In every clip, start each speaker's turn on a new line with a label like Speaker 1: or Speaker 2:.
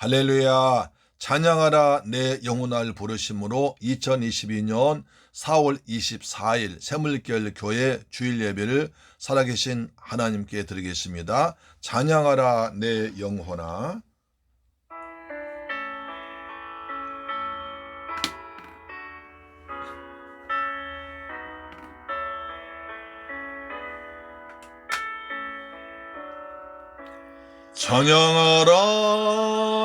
Speaker 1: 할렐루야. 찬양하라 내 영혼을 부르심으로 2022년 4월 24일 새물결 교회 주일 예배를 살아계신 하나님께 드리겠습니다. 찬양하라 내 영혼아. 찬양하라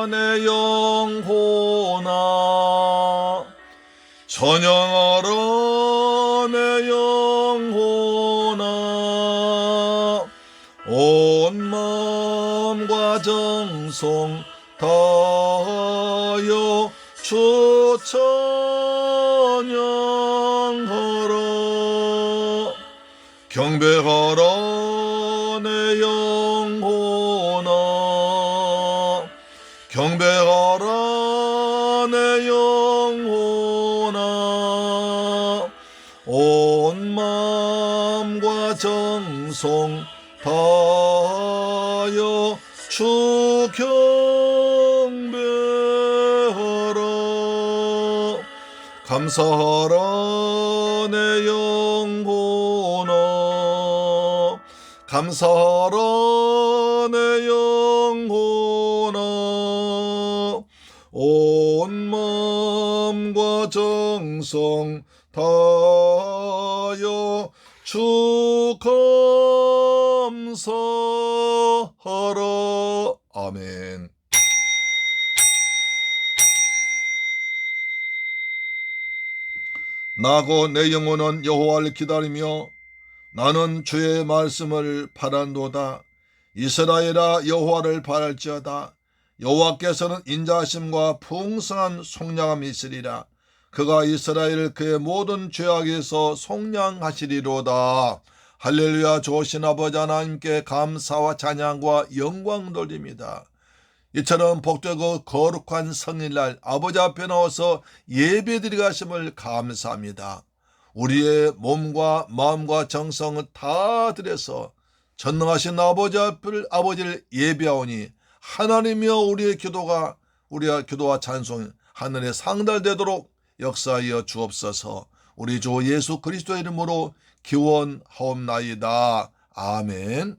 Speaker 1: 내 영혼아, 찬양하라 내 영혼아, 온 마음과 정성 다하여 주 찬양하라. 경배하라 내 영혼아, 경배하라 내 영혼아, 온 마음과 정성 다하여 주 경배하라. 감사하라 내 영혼아, 감사하라 내 영혼아, 온 마음과 정성 다하여 주 감사하라. 아멘. 나고 내 영혼은 여호와를 기다리며 나는 주의 말씀을 바란도다. 이스라엘아 여호와를 바랄지어다. 여호와께서는 인자하심과 풍성한 속량함이 있으리라. 그가 이스라엘을 그의 모든 죄악에서 속량하시리로다. 할렐루야. 좋으신 아버지 하나님께 감사와 찬양과 영광 돌립니다. 이처럼 복되고 거룩한 성일날 아버지 앞에 나와서 예배드리게 하심을 감사합니다. 우리의 몸과 마음과 정성을 다 드려서 전능하신 아버지를 예배하오니 하나님이여 우리의 기도와 찬송이 하늘에 상달되도록 역사하여 주옵소서. 우리 주 예수 그리스도의 이름으로 기원하옵나이다. 아멘.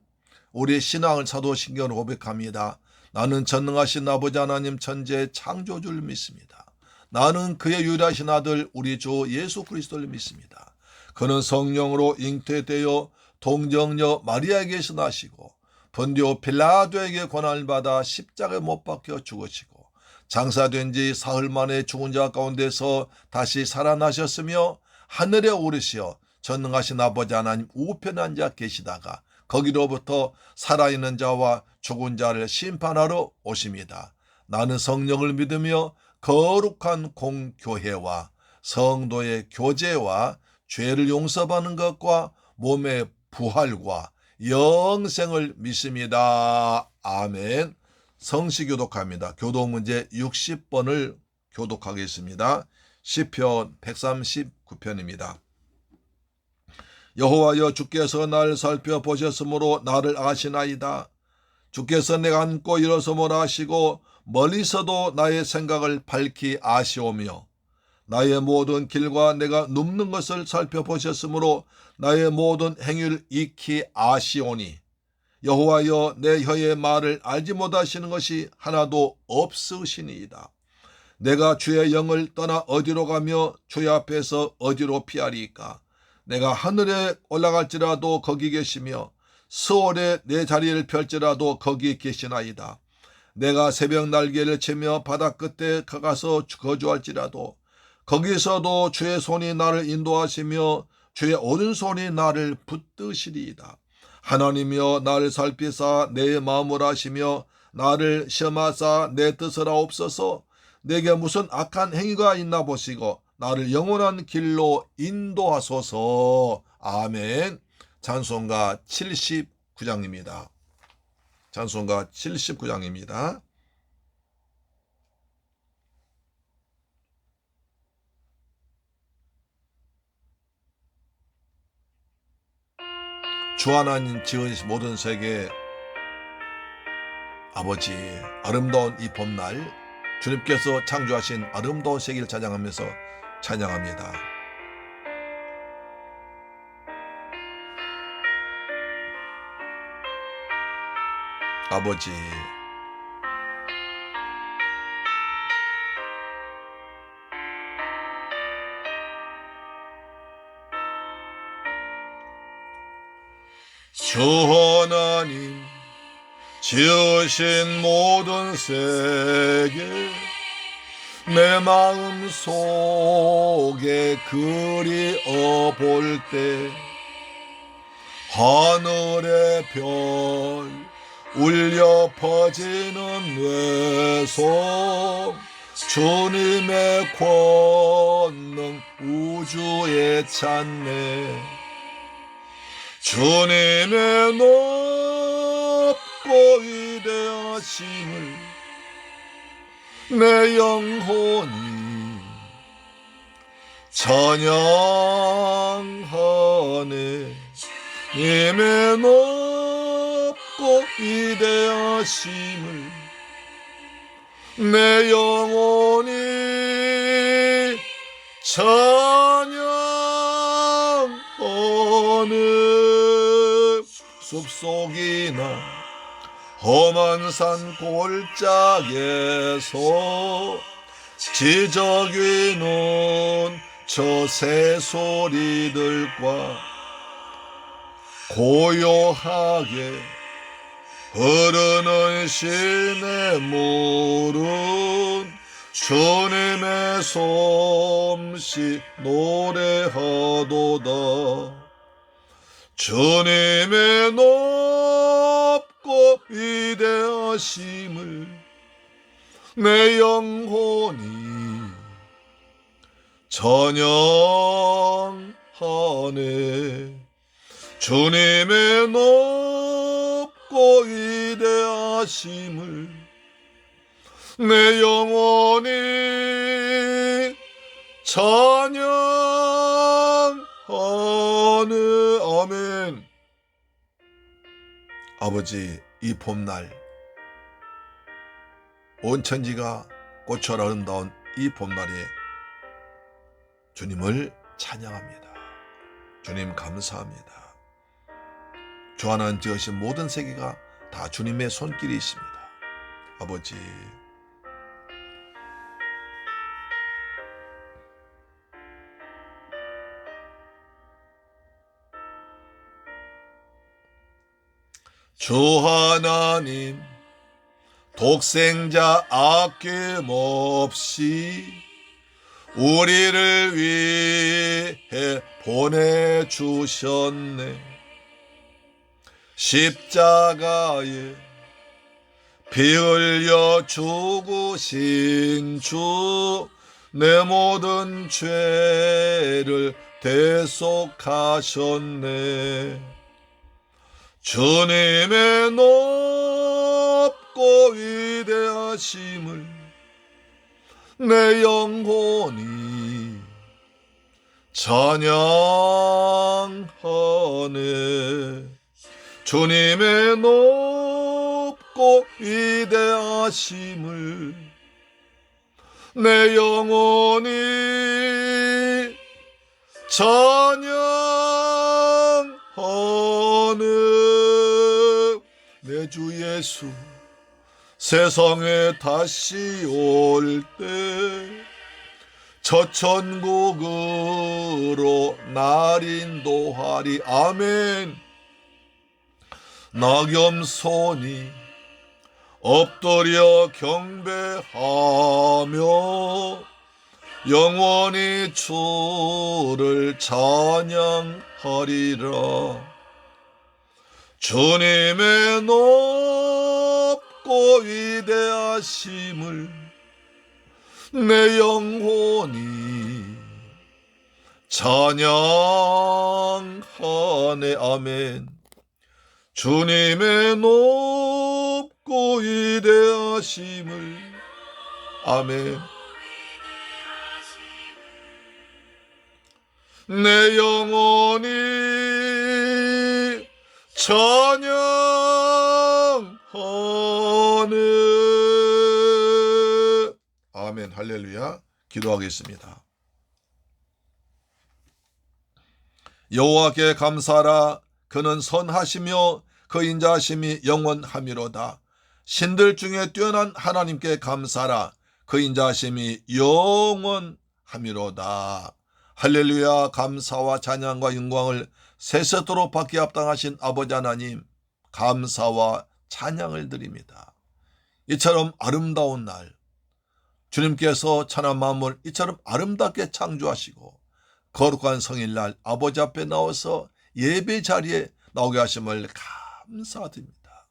Speaker 1: 우리의 신앙을 사도신경으로 고백합니다. 나는 전능하신 아버지 하나님 천지의 창조주를 믿습니다. 나는 그의 유일하신 아들 우리 주 예수 그리스도를 믿습니다. 그는 성령으로 잉태되어 동정녀 마리아에게서 나시고 본디오 빌라도에게 고난을 받아 십자가에 못 박혀 죽으시고 장사된 지 사흘 만에 죽은 자 가운데서 다시 살아나셨으며 하늘에 오르시어 전능하신 아버지 하나님 우편에 앉아 계시다가 거기로부터 살아있는 자와 죽은 자를 심판하러 오십니다. 나는 성령을 믿으며 거룩한 공교회와 성도의 교제와 죄를 용서받는 것과 몸의 부활과 영생을 믿습니다. 아멘. 성시 교독합니다. 교독 문제 60번을 교독하겠습니다. 시편 139편입니다. 여호와여 주께서 나를 살펴보셨으므로 나를 아시나이다. 주께서 내가 앉고 일어섬을 아시고 멀리서도 나의 생각을 밝히 아시오며 나의 모든 길과 내가 눕는 것을 살펴보셨으므로 나의 모든 행위를 익히 아시오니 여호와여 내 혀의 말을 알지 못하시는 것이 하나도 없으시니이다. 내가 주의 영을 떠나 어디로 가며 주의 앞에서 어디로 피하리이까. 내가 하늘에 올라갈지라도 거기 계시며 스올에 내 자리를 펼지라도 거기 계시나이다. 내가 새벽 날개를 치며 바다 끝에 가서 거주할지라도 거기서도 주의 손이 나를 인도하시며 주의 오른손이 나를 붙드시리이다. 하나님이여 나를 살피사 내 마음을 아시며 나를 시험하사 내 뜻을 하옵소서. 내게 무슨 악한 행위가 있나 보시고 나를 영원한 길로 인도하소서. 아멘. 찬송가 79장입니다. 찬송가 79장입니다. 주 하나님 지으신 모든 세계 아버지, 아름다운 이 봄날 주님께서 창조하신 아름다운 세계를 찬양하면서 찬양합니다. 아버지, 주 하나님 지으신 모든 세계 내 마음 속에 그리어 볼 때 하늘의 별 울려 퍼지는 뇌성 주님의 권능 우주에 찬네 주님의 높고 위대하심을 내 영혼이 찬양하네 주님의 높고 위대하심을 내 영혼이 찬양하네 숲속이나 험한 산 골짜기에서 지저귀는 저 새소리들과 고요하게 흐르는 시냇물은 주님의 솜씨 노래하도다 주님의 높고 위대하심을 내 영혼이 찬양하네 주님의 높고 위대하심을 내 영혼이 찬양하네 아멘. 아버지, 이 봄날 온 천지가 꽃처럼 아름다운 이 봄날에 주님을 찬양합니다. 주님 감사합니다. 주 하나님 지으신 모든 세계가 다 주님의 손길이 있습니다. 아버지, 주 하나님 독생자 아낌없이 우리를 위해 보내주셨네 십자가에 피 흘려 죽으신 주 내 모든 죄를 대속하셨네 주님의 높고 위대하심을 내 영혼이 찬양하네 주님의 높고 위대하심을 내 영혼이 찬양하네 내 주 예수 세상에 다시 올 때 저 천국으로 날 인도하리 아멘 낙염손이 엎드려 경배하며 영원히 주를 찬양하리라 주님의 높고 위대하심을 내 영혼이 찬양하네 아멘 주님의 높고 위대하심을 아멘 내 영혼이 찬양하네 원하네. 아멘. 할렐루야. 기도하겠습니다. 여호와께 감사하라. 그는 선하시며 그 인자하심이 영원하미로다. 신들 중에 뛰어난 하나님께 감사하라. 그 인자하심이 영원하미로다. 할렐루야. 감사와 찬양과 영광을 세세토록 받기에 합당하신 아버지 하나님, 감사와 찬양을 드립니다. 이처럼 아름다운 날, 주님께서 천한 만물 이처럼 아름답게 창조하시고 거룩한 성일날 아버지 앞에 나와서 예배 자리에 나오게 하심을 감사드립니다.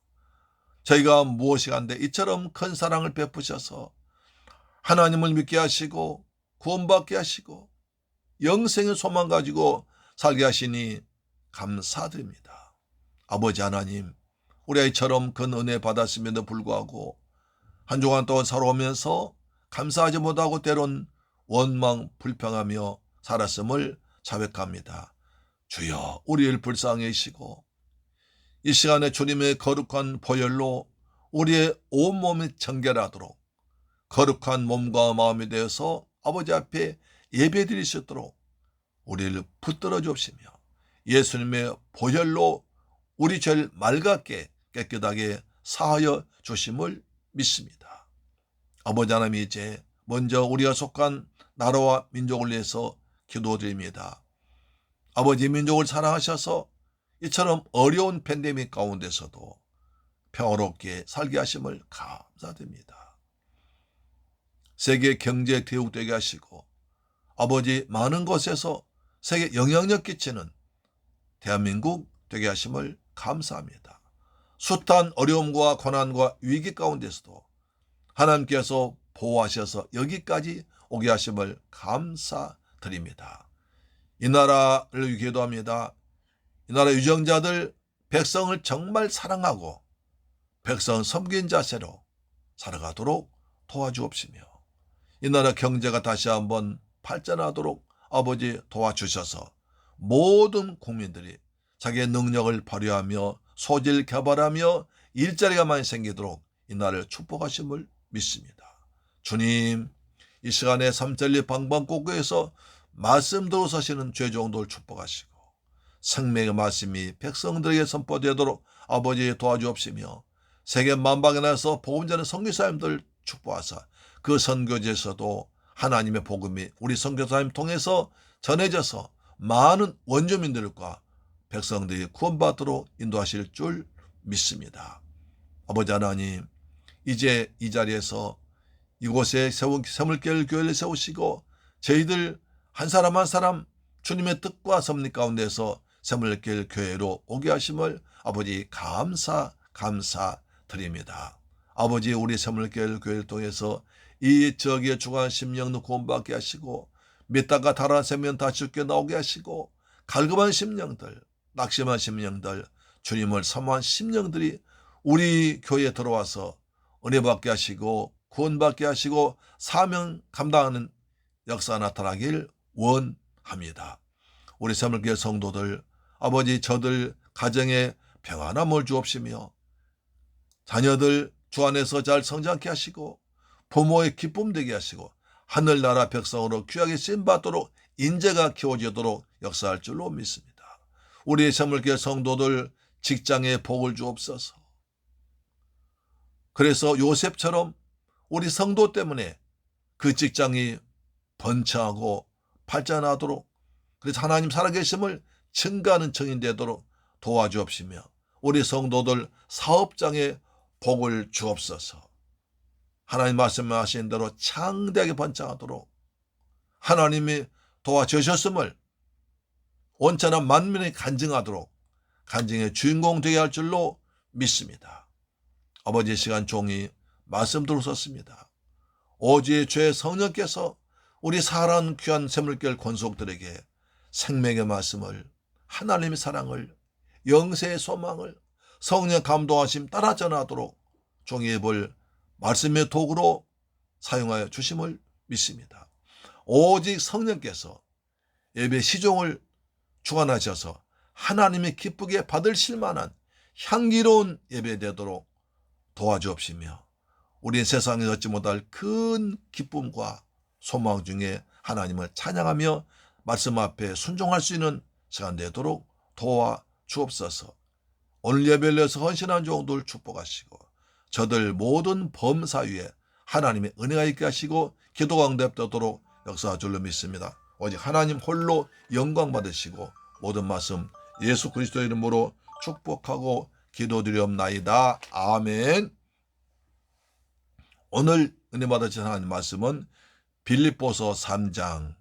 Speaker 1: 저희가 무엇이 한데 이처럼 큰 사랑을 베푸셔서 하나님을 믿게 하시고 구원받게 하시고 영생의 소망 가지고 살게 하시니 감사드립니다. 아버지 하나님, 우리 아이처럼 큰 은혜 받았음에도 불구하고 한 주간 동안 살아오면서 감사하지 못하고 때론 원망 불평하며 살았음을 자백합니다. 주여, 우리를 불쌍히 여기시고 이 시간에 주님의 거룩한 보혈로 우리의 온몸이 정결하도록 거룩한 몸과 마음이 되어서 아버지 앞에 예배드릴 수 있도록 우리를 붙들어 주시며 예수님의 보혈로 우리 죄를 맑게 깨끗하게 사하여 주심을 믿습니다. 아버지 하나님, 이제 먼저 우리가 속한 나라와 민족을 위해서 기도드립니다. 아버지, 민족을 사랑하셔서 이처럼 어려운 팬데믹 가운데서도 평화롭게 살게 하심을 감사드립니다. 세계 경제 대국되게 하시고 아버지, 많은 곳에서 세계 영향력 끼치는 대한민국 되게 하심을 감사합니다. 숱한 어려움과 고난과 위기 가운데서도 하나님께서 보호하셔서 여기까지 오게 하심을 감사드립니다. 이 나라를 기도합니다. 이 나라 유정자들 백성을 정말 사랑하고 백성 섬긴 자세로 살아가도록 도와주옵시며 이 나라 경제가 다시 한번 발전하도록 아버지 도와주셔서 모든 국민들이 자기의 능력을 발휘하며 소질 개발하며 일자리가 많이 생기도록 이 나라를 축복하심을 믿습니다. 주님, 이 시간에 삼천리 방방곡곡에서 말씀 들어서시는 죄종들 축복하시고 생명의 말씀이 백성들에게 선포되도록 아버지 도와주옵시며 세계 만방에 나서 복음 전하는 선교사님들 축복하사 그 선교지에서도 하나님의 복음이 우리 선교사님 통해서 전해져서 많은 원주민들과 백성들이 구원받도록 인도하실 줄 믿습니다. 아버지 하나님, 이제 이 자리에서 이곳에 세물길 교회를 세우시고 저희들 한 사람 한 사람 주님의 뜻과 섭리 가운데서 세물길 교회로 오게 하심을 아버지 감사드립니다. 아버지, 우리 세물길 교회를 통해서 이 지역에 주간 심령도 구원받게 하시고 믿다가 달아 세면 다 죽게 나오게 하시고 갈급한 심령들, 낙심한 심령들, 주님을 사모한 심령들이 우리 교회에 들어와서 은혜 받게 하시고 구원받게 하시고 사명 감당하는 역사 나타나길 원합니다. 우리 세물교회 성도들, 아버지, 저들 가정에 평안함을 주옵시며 자녀들 주 안에서 잘 성장케 하시고 부모의 기쁨 되게 하시고 하늘나라 백성으로 귀하게 쓰임받도록 인재가 키워지도록 역사할 줄로 믿습니다. 우리 세물교회 성도들 직장에 복을 주옵소서. 그래서 요셉처럼 우리 성도 때문에 그 직장이 번창하고 발전하도록, 그래서 하나님 살아계심을 증거하는 증인 되도록 도와주옵시며 우리 성도들 사업장에 복을 주옵소서. 하나님 말씀하신 대로 창대하게 번창하도록 하나님이 도와주셨음을 온전한 만민이 간증하도록 간증의 주인공 되게 할 줄로 믿습니다. 아버지, 시간 종이 말씀 들으셨습니다. 오지의 죄 성령께서 우리 사랑하는 귀한 세물결 권속들에게 생명의 말씀을, 하나님의 사랑을, 영세의 소망을 성령 감동하심 따라 전하도록 종이의 볼 말씀의 도구로 사용하여 주심을 믿습니다. 오직 성령께서 예배 시종을 주관하셔서 하나님이 기쁘게 받으실 만한 향기로운 예배 되도록 도와주옵시며 우리 세상에 얻지 못할 큰 기쁨과 소망 중에 하나님을 찬양하며 말씀 앞에 순종할 수 있는 시간 되도록 도와주옵소서. 오늘 예배를 위해서 헌신한 종들 축복하시고 저들 모든 범사 위에 하나님의 은혜가 있게 하시고 기도가 응답되도록 역사할 줄로 믿습니다. 오직 하나님 홀로 영광 받으시고 모든 말씀 예수 그리스도의 이름으로 축복하고 기도드리옵나이다. 아멘. 오늘 은혜 받으신 하나님 말씀은 빌립보서 3장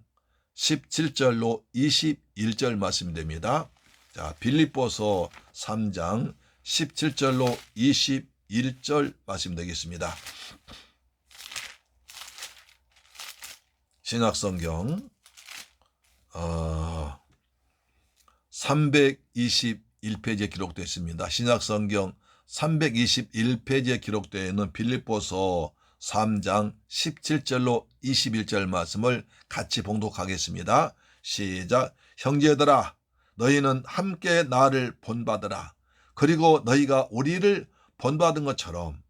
Speaker 1: 17절로 21절 말씀이 됩니다. 자, 빌립보서 3장 17절로 21절 말씀 되겠습니다. 신약성경 321페이지에 기록되어 있습니다. 신약성경 321페이지에 기록되어 있는 빌립보서 3장 17절로 21절 말씀을 같이 봉독하겠습니다. 시작. 형제들아, 너희는 함께 나를 본받으라. 그리고 너희가 우리를 본받은 것처럼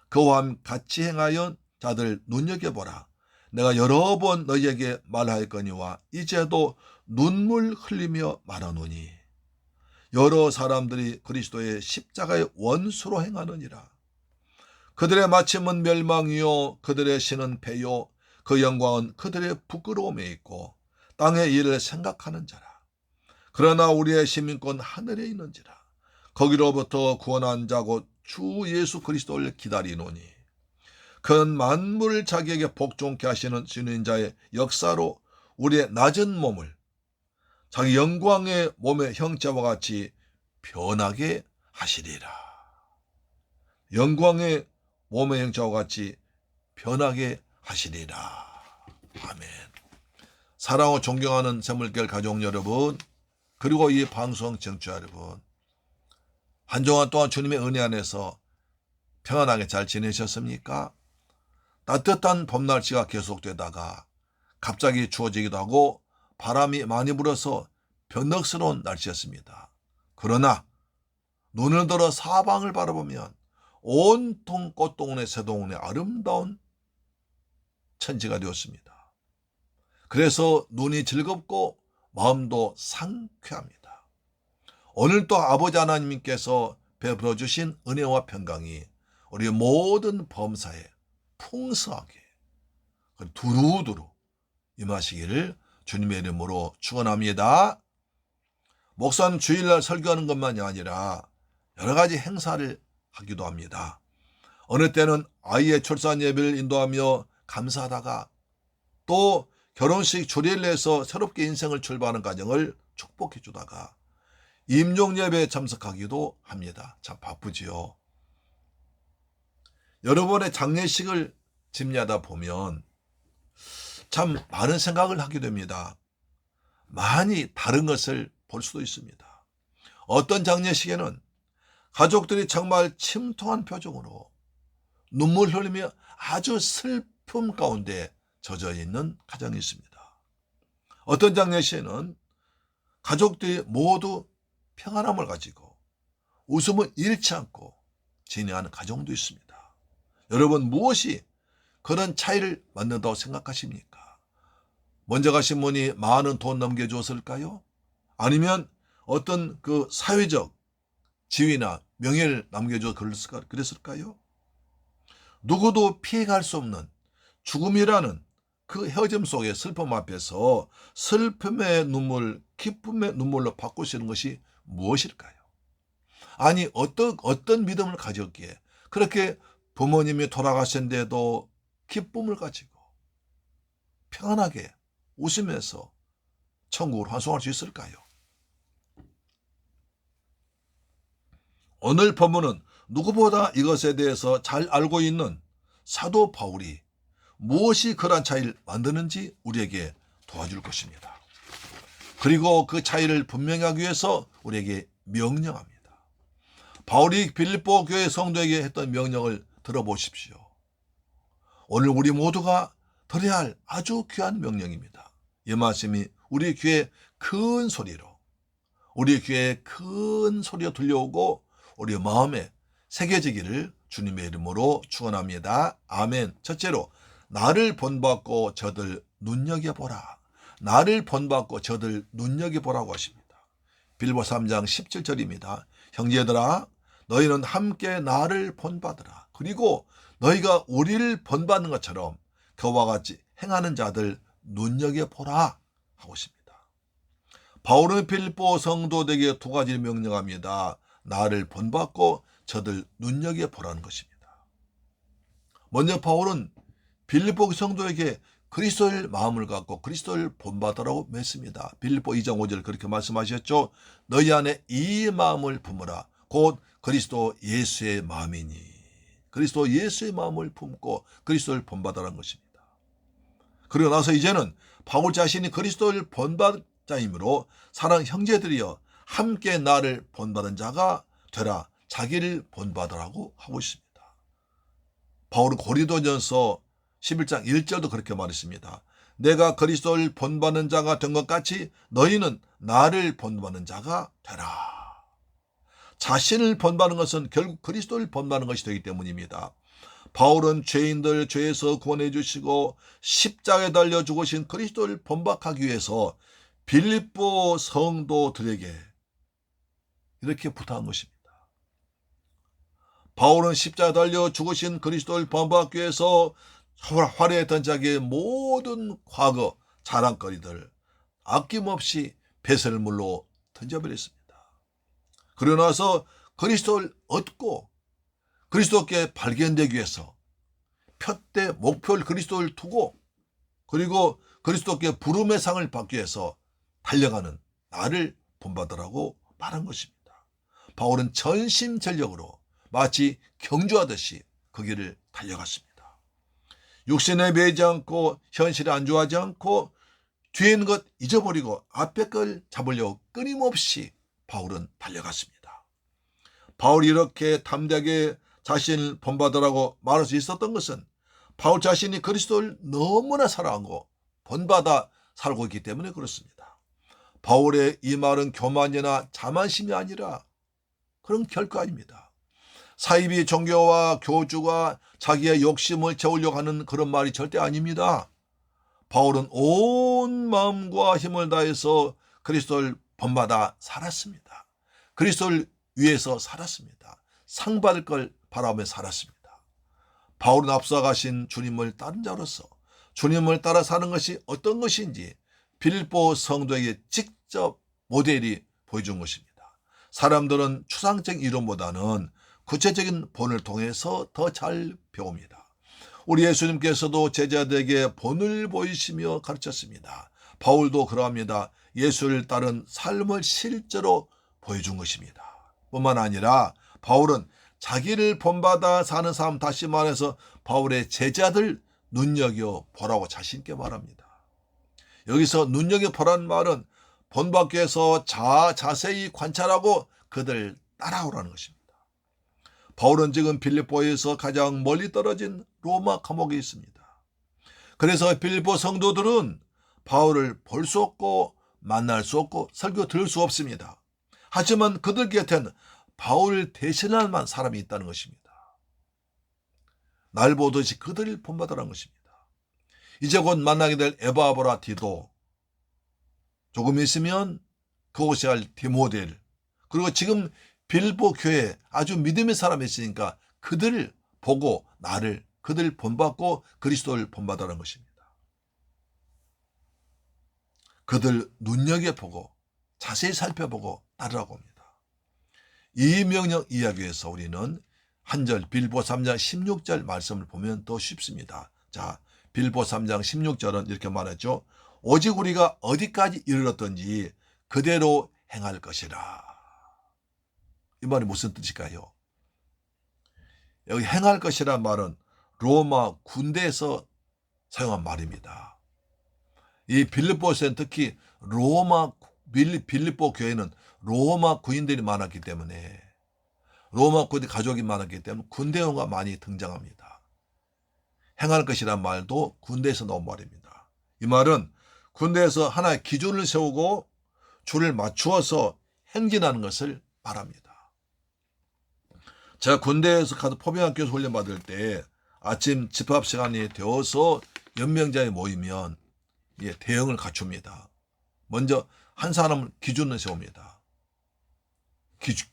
Speaker 1: 그와 같이 행하여 자들 눈여겨보라. 내가 여러 번 너희에게 말하였거니와 이제도 눈물 흘리며 말하노니 여러 사람들이 그리스도의 십자가의 원수로 행하느니라. 그들의 마침은 멸망이요 그들의 신은 패요 그 영광은 그들의 부끄러움에 있고 땅의 일을 생각하는 자라. 그러나 우리의 시민권 하늘에 있는지라. 거기로부터 구원한 자 곧 주 예수 그리스도를 기다리노니 그는 만물을 자기에게 복종케 하시는 진인자의 역사로 우리의 낮은 몸을 자기 영광의 몸의 형체와 같이 변하게 하시리라. 영광의 몸의 형체와 같이 변하게 하시리라. 아멘. 사랑하고 존경하는 샘물교회 가족 여러분, 그리고 이 방송 청취자 여러분, 한 주간 동안 주님의 은혜 안에서 평안하게 잘 지내셨습니까? 따뜻한 봄 날씨가 계속되다가 갑자기 추워지기도 하고 바람이 많이 불어서 변덕스러운 날씨였습니다. 그러나 눈을 들어 사방을 바라보면 온통 꽃동네 새동네 아름다운 천지가 되었습니다. 그래서 눈이 즐겁고 마음도 상쾌합니다. 오늘 또 아버지 하나님께서 베풀어 주신 은혜와 평강이 우리 모든 범사에 풍성하게 두루두루 임하시기를 주님의 이름으로 축원합니다. 목사는 주일날 설교하는 것만이 아니라 여러 가지 행사를 하기도 합니다. 어느 때는 아이의 출산 예배를 인도하며 감사하다가 또 결혼식 주례를 내서 새롭게 인생을 출발하는 가정을 축복해 주다가 임종 예배에 참석하기도 합니다. 참 바쁘지요. 여러분의 장례식을 집례하다 보면 참 많은 생각을 하게 됩니다. 많이 다른 것을 볼 수도 있습니다. 어떤 장례식에는 가족들이 정말 침통한 표정으로 눈물 흘리며 아주 슬픔 가운데 젖어 있는 가정이 있습니다. 어떤 장례식에는 가족들이 모두 평안함을 가지고 웃음을 잃지 않고 지내하는 가정도 있습니다. 여러분, 무엇이 그런 차이를 만든다고 생각하십니까? 먼저 가신 분이 많은 돈 넘겨줬을까요? 아니면 어떤 그 사회적 지위나 명예를 남겨줘 그랬을까요? 누구도 피해갈 수 없는 죽음이라는 그 헤어짐 속의 슬픔 앞에서 슬픔의 눈물, 기쁨의 눈물로 바꾸시는 것이 무엇일까요? 아니, 어떤 믿음을 가졌기에 그렇게 부모님이 돌아가셨는데도 기쁨을 가지고 평안하게 웃으면서 천국을 환송할 수 있을까요? 오늘 본문은 누구보다 이것에 대해서 잘 알고 있는 사도 바울이 무엇이 그러한 차이를 만드는지 우리에게 도와줄 것입니다. 그리고 그 차이를 분명히 하기 위해서 우리에게 명령합니다. 바울이 빌립보 교회 성도에게 했던 명령을 들어보십시오. 오늘 우리 모두가 들어야 할 아주 귀한 명령입니다. 이 말씀이 우리 귀에 큰 소리로 들려오고 우리 마음에 새겨지기를 주님의 이름으로 축원합니다. 아멘. 첫째로 나를 본받고 저들 눈여겨보라. 나를 본받고 저들 눈여겨보라고 하십니다. 빌보 3장 17절입니다. 형제들아 너희는 함께 나를 본받으라. 그리고 너희가 우리를 본받는 것처럼 그와 같이 행하는 자들 눈여겨보라 하고 있습니다. 바울은 빌보 성도들에게 두 가지를 명령합니다. 나를 본받고 저들 눈여겨보라는 것입니다. 먼저 바울은 빌립보 성도에게 그리스도의 마음을 갖고 그리스도를 본받으라고 맺습니다. 빌립보 2장 5절 그렇게 말씀하셨죠. 너희 안에 이 마음을 품으라. 곧 그리스도 예수의 마음이니. 그리스도 예수의 마음을 품고 그리스도를 본받으라는 것입니다. 그리고 나서 이제는 바울 자신이 그리스도를 본받은 자이므로 사랑 형제들이여 함께 나를 본받은 자가 되라. 자기를 본받으라고 하고 있습니다. 바울은 고린도전서 11장 1절도 그렇게 말했습니다. 내가 그리스도를 본받는 자가 된 것 같이 너희는 나를 본받는 자가 되라. 자신을 본받는 것은 결국 그리스도를 본받는 것이 되기 때문입니다. 바울은 죄인들 죄에서 구원해 주시고 십자가에 달려 죽으신 그리스도를 본받기 위해서 빌립보 성도들에게 이렇게 부탁한 것입니다. 바울은 십자가에 달려 죽으신 그리스도를 본받기 위해서 화려했던 자기의 모든 과거 자랑거리들 아낌없이 배설물로 던져버렸습니다. 그러고 나서 그리스도를 얻고 그리스도께 발견되기 위해서 표대 목표를 그리스도를 두고 그리고 그리스도께 부름의 상을 받기 위해서 달려가는 나를 본받으라고 말한 것입니다. 바울은 전심전력으로 마치 경주하듯이 그 길을 달려갔습니다. 육신에 매이지 않고 현실에 안주하지 않고 뒤에 있는 것 잊어버리고 앞에 걸 잡으려고 끊임없이 바울은 달려갔습니다. 바울이 이렇게 담대하게 자신을 본받으라고 말할 수 있었던 것은 바울 자신이 그리스도를 너무나 사랑하고 본받아 살고 있기 때문에 그렇습니다. 바울의 이 말은 교만이나 자만심이 아니라 그런 결과입니다. 사이비 종교와 교주가 자기의 욕심을 채우려고 하는 그런 말이 절대 아닙니다. 바울은 온 마음과 힘을 다해서 그리스도를 본받아 살았습니다. 그리스도를 위해서 살았습니다. 상 받을 걸 바라며 살았습니다. 바울은 앞서 가신 주님을 따른 자로서 주님을 따라 사는 것이 어떤 것인지 빌립보 성도에게 직접 모델이 보여준 것입니다. 사람들은 추상적인 이론보다는 구체적인 본을 통해서 더 잘 배웁니다. 우리 예수님께서도 제자들에게 본을 보이시며 가르쳤습니다. 바울도 그러합니다. 예수를 따른 삶을 실제로 보여준 것입니다. 뿐만 아니라 바울은 자기를 본받아 사는 삶, 다시 말해서 바울의 제자들 눈여겨보라고 자신있게 말합니다. 여기서 눈여겨보라는 말은 본받기 위해서 자세히 관찰하고 그들 따라오라는 것입니다. 바울은 지금 빌립보에서 가장 멀리 떨어진 로마 감옥에 있습니다. 그래서 빌립보 성도들은 바울을 볼 수 없고 만날 수 없고 설교 들을 수 없습니다. 하지만 그들 곁에는 바울을 대신할 만한 사람이 있다는 것입니다. 날 보듯이 그들을 본받으라는 것입니다. 이제 곧 만나게 될 에바브라티도 조금 있으면 그곳에 갈 디모델 그리고 지금 빌립보 교회에 아주 믿음의 사람이 있으니까 그들을 보고 그들 본받고 그리스도를 본받으라는 것입니다. 그들 눈여겨보고 자세히 살펴보고 따르라고 합니다. 이 명령 이야기에서 우리는 한 절 빌립보 3장 16절 말씀을 보면 더 쉽습니다. 자, 빌립보 3장 16절은 이렇게 말하죠. 오직 우리가 어디까지 이르렀던지 그대로 행할 것이라. 이 말이 무슨 뜻일까요? 여기 행할 것이란 말은 로마 군대에서 사용한 말입니다. 이 빌립보에서는 특히 빌립보 교회는 로마 군인들이 많았기 때문에 로마 군대 가족이 많았기 때문에 군대용어가 많이 등장합니다. 행할 것이란 말도 군대에서 나온 말입니다. 이 말은 군대에서 하나의 기준을 세우고 줄을 맞추어서 행진하는 것을 말합니다. 제가 군대에서 가서 포병학교에서 훈련받을 때 아침 집합 시간이 되어서 연명자에 모이면 대응을 갖춥니다. 먼저 한 사람을 기준을 세웁니다.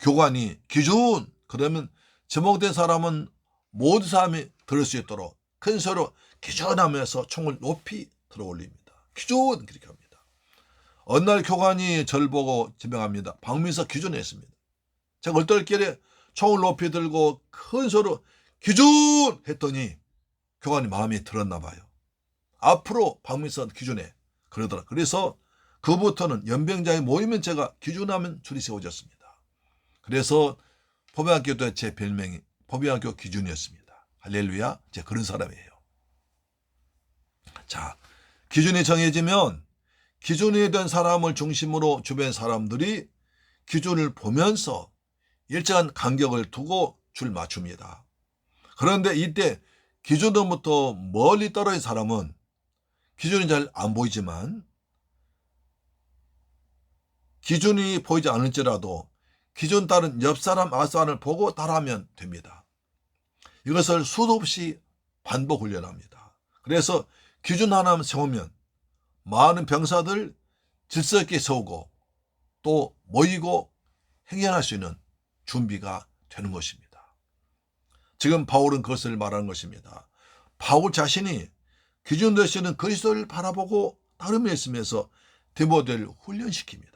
Speaker 1: 교관이 기준! 그러면 제목된 사람은 모든 사람이 들을 수 있도록 큰 소리로 기준하면서 총을 높이 들어 올립니다. 기준! 그렇게 합니다. 어느 날 교관이 저를 보고 지명합니다. 박민석 기준했습니다. 제가 얼떨결에 총을 높이 들고 큰 소리로 기준! 했더니 교관이 마음에 들었나 봐요. 앞으로 박민석 기준해. 그러더라. 그래서 그부터는 연병자에 모이면 제가 기준하면 줄이 세워졌습니다. 그래서 포병학교 때 제 별명이 포병학교 기준이었습니다. 할렐루야. 제가 그런 사람이에요. 자, 기준이 정해지면 기준이 된 사람을 중심으로 주변 사람들이 기준을 보면서 일정한 간격을 두고 줄 맞춥니다. 그런데 이때 기준으로부터 멀리 떨어진 사람은 기준이 잘 안 보이지만 기준이 보이지 않을지라도 기준 따른 옆 사람, 앞 사람을 보고 따라하면 됩니다. 이것을 수도 없이 반복 훈련합니다. 그래서 기준 하나만 세우면 많은 병사들 질서 있게 세우고 또 모이고 행연할 수 있는 준비가 되는 것입니다. 지금 바울은 그것을 말하는 것입니다. 바울 자신이 기준 되시는 그리스도를 바라보고 따르며 있으면서 디모데를 훈련시킵니다.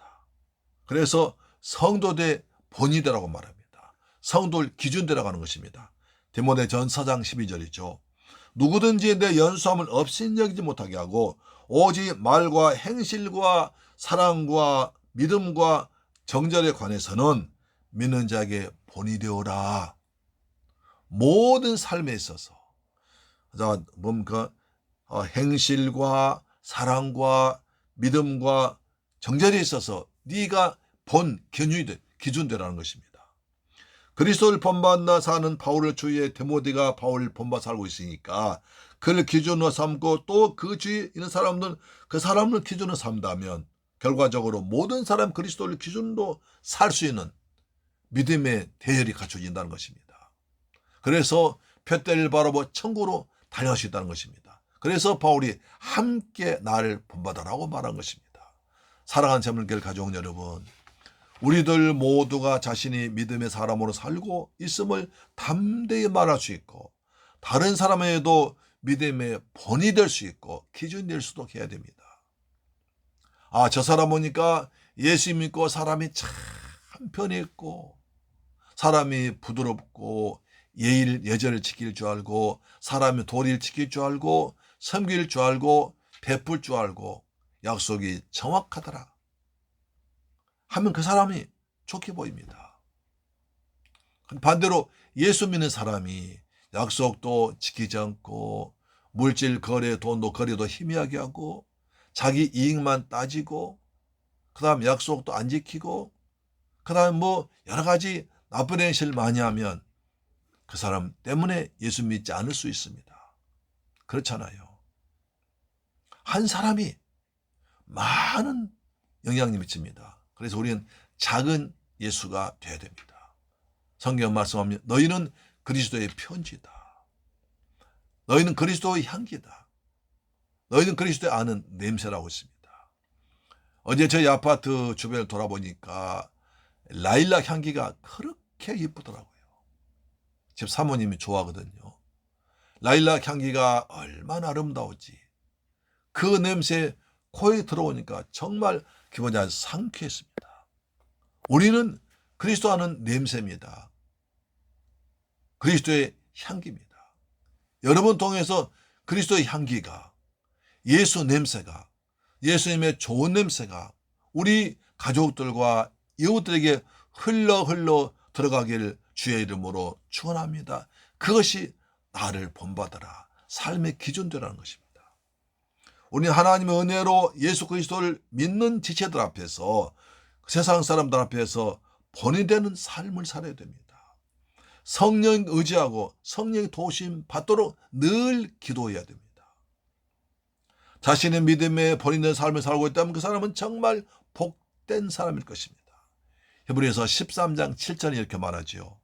Speaker 1: 그래서 성도대 본이되라고 말합니다. 성도를 기준되라고 하는 것입니다. 디모데 전 4장 12절이죠. 누구든지 내 연수함을 업신여기지 못하게 하고 오직 말과 행실과 사랑과 믿음과 정절에 관해서는 믿는 자에게 본이 되어라. 모든 삶에 있어서 행실과 사랑과 믿음과 정절에 있어서 네가 본 기준되라는 것입니다. 그리스도를 본받아 사는 바울을 주위에 디모데가 바울을 본받아 살고 있으니까 그를 기준으로 삼고 또 그 주위에 있는 사람들은 그 사람을 기준으로 삼다면 결과적으로 모든 사람 그리스도를 기준으로 살 수 있는 믿음의 대열이 갖춰진다는 것입니다. 그래서 푯대를 바라보 천국으로 달려갈 수 있다는 것입니다. 그래서 바울이 함께 나를 본받아라고 말한 것입니다. 사랑하는 재물교회 가족 여러분, 우리들 모두가 자신이 믿음의 사람으로 살고 있음을 담대히 말할 수 있고 다른 사람에게도 믿음의 본이 될 수 있고 기준이 될 수도 해야 됩니다. 저 사람 보니까 예수 믿고 사람이 참 편히 있고 사람이 부드럽고 예절을 지킬 줄 알고 사람이 도리를 지킬 줄 알고 섬길 줄 알고 베풀 줄 알고 약속이 정확하더라 하면 그 사람이 좋게 보입니다. 반대로 예수 믿는 사람이 약속도 지키지 않고 물질 거래, 돈도 거래도 희미하게 하고 자기 이익만 따지고 그 다음 약속도 안 지키고 그 다음 여러 가지 나쁜 행실을 많이 하면 그 사람 때문에 예수 믿지 않을 수 있습니다. 그렇잖아요. 한 사람이 많은 영향을 미칩니다. 그래서 우리는 작은 예수가 되어야 됩니다. 성경 말씀하면 너희는 그리스도의 편지다. 너희는 그리스도의 향기다. 너희는 그리스도의 아는 냄새라고 했습니다. 어제 저희 아파트 주변을 돌아보니까 라일락 향기가 그렇게 예쁘더라고요. 집 사모님이 좋아하거든요. 라일락 향기가 얼마나 아름다우지. 그 냄새 코에 들어오니까 정말 기분이 아주 상쾌했습니다. 우리는 그리스도 하는 냄새입니다. 그리스도의 향기입니다. 여러분 통해서 그리스도의 향기가 예수 냄새가 예수님의 좋은 냄새가 우리 가족들과 이웃들에게 흘러 들어가기를 주의 이름으로 축원합니다. 그것이 나를 본받아라. 삶의 기준되라는 것입니다. 우리는 하나님의 은혜로 예수 그리스도를 믿는 지체들 앞에서 세상 사람들 앞에서 본이 되는 삶을 살아야 됩니다. 성령 의지하고 성령의 도심 받도록 늘 기도해야 됩니다. 자신의 믿음에 본이 되는 삶을 살고 있다면 그 사람은 정말 복된 사람일 것입니다. 히브리서 13장 7절에 이렇게 말하지요.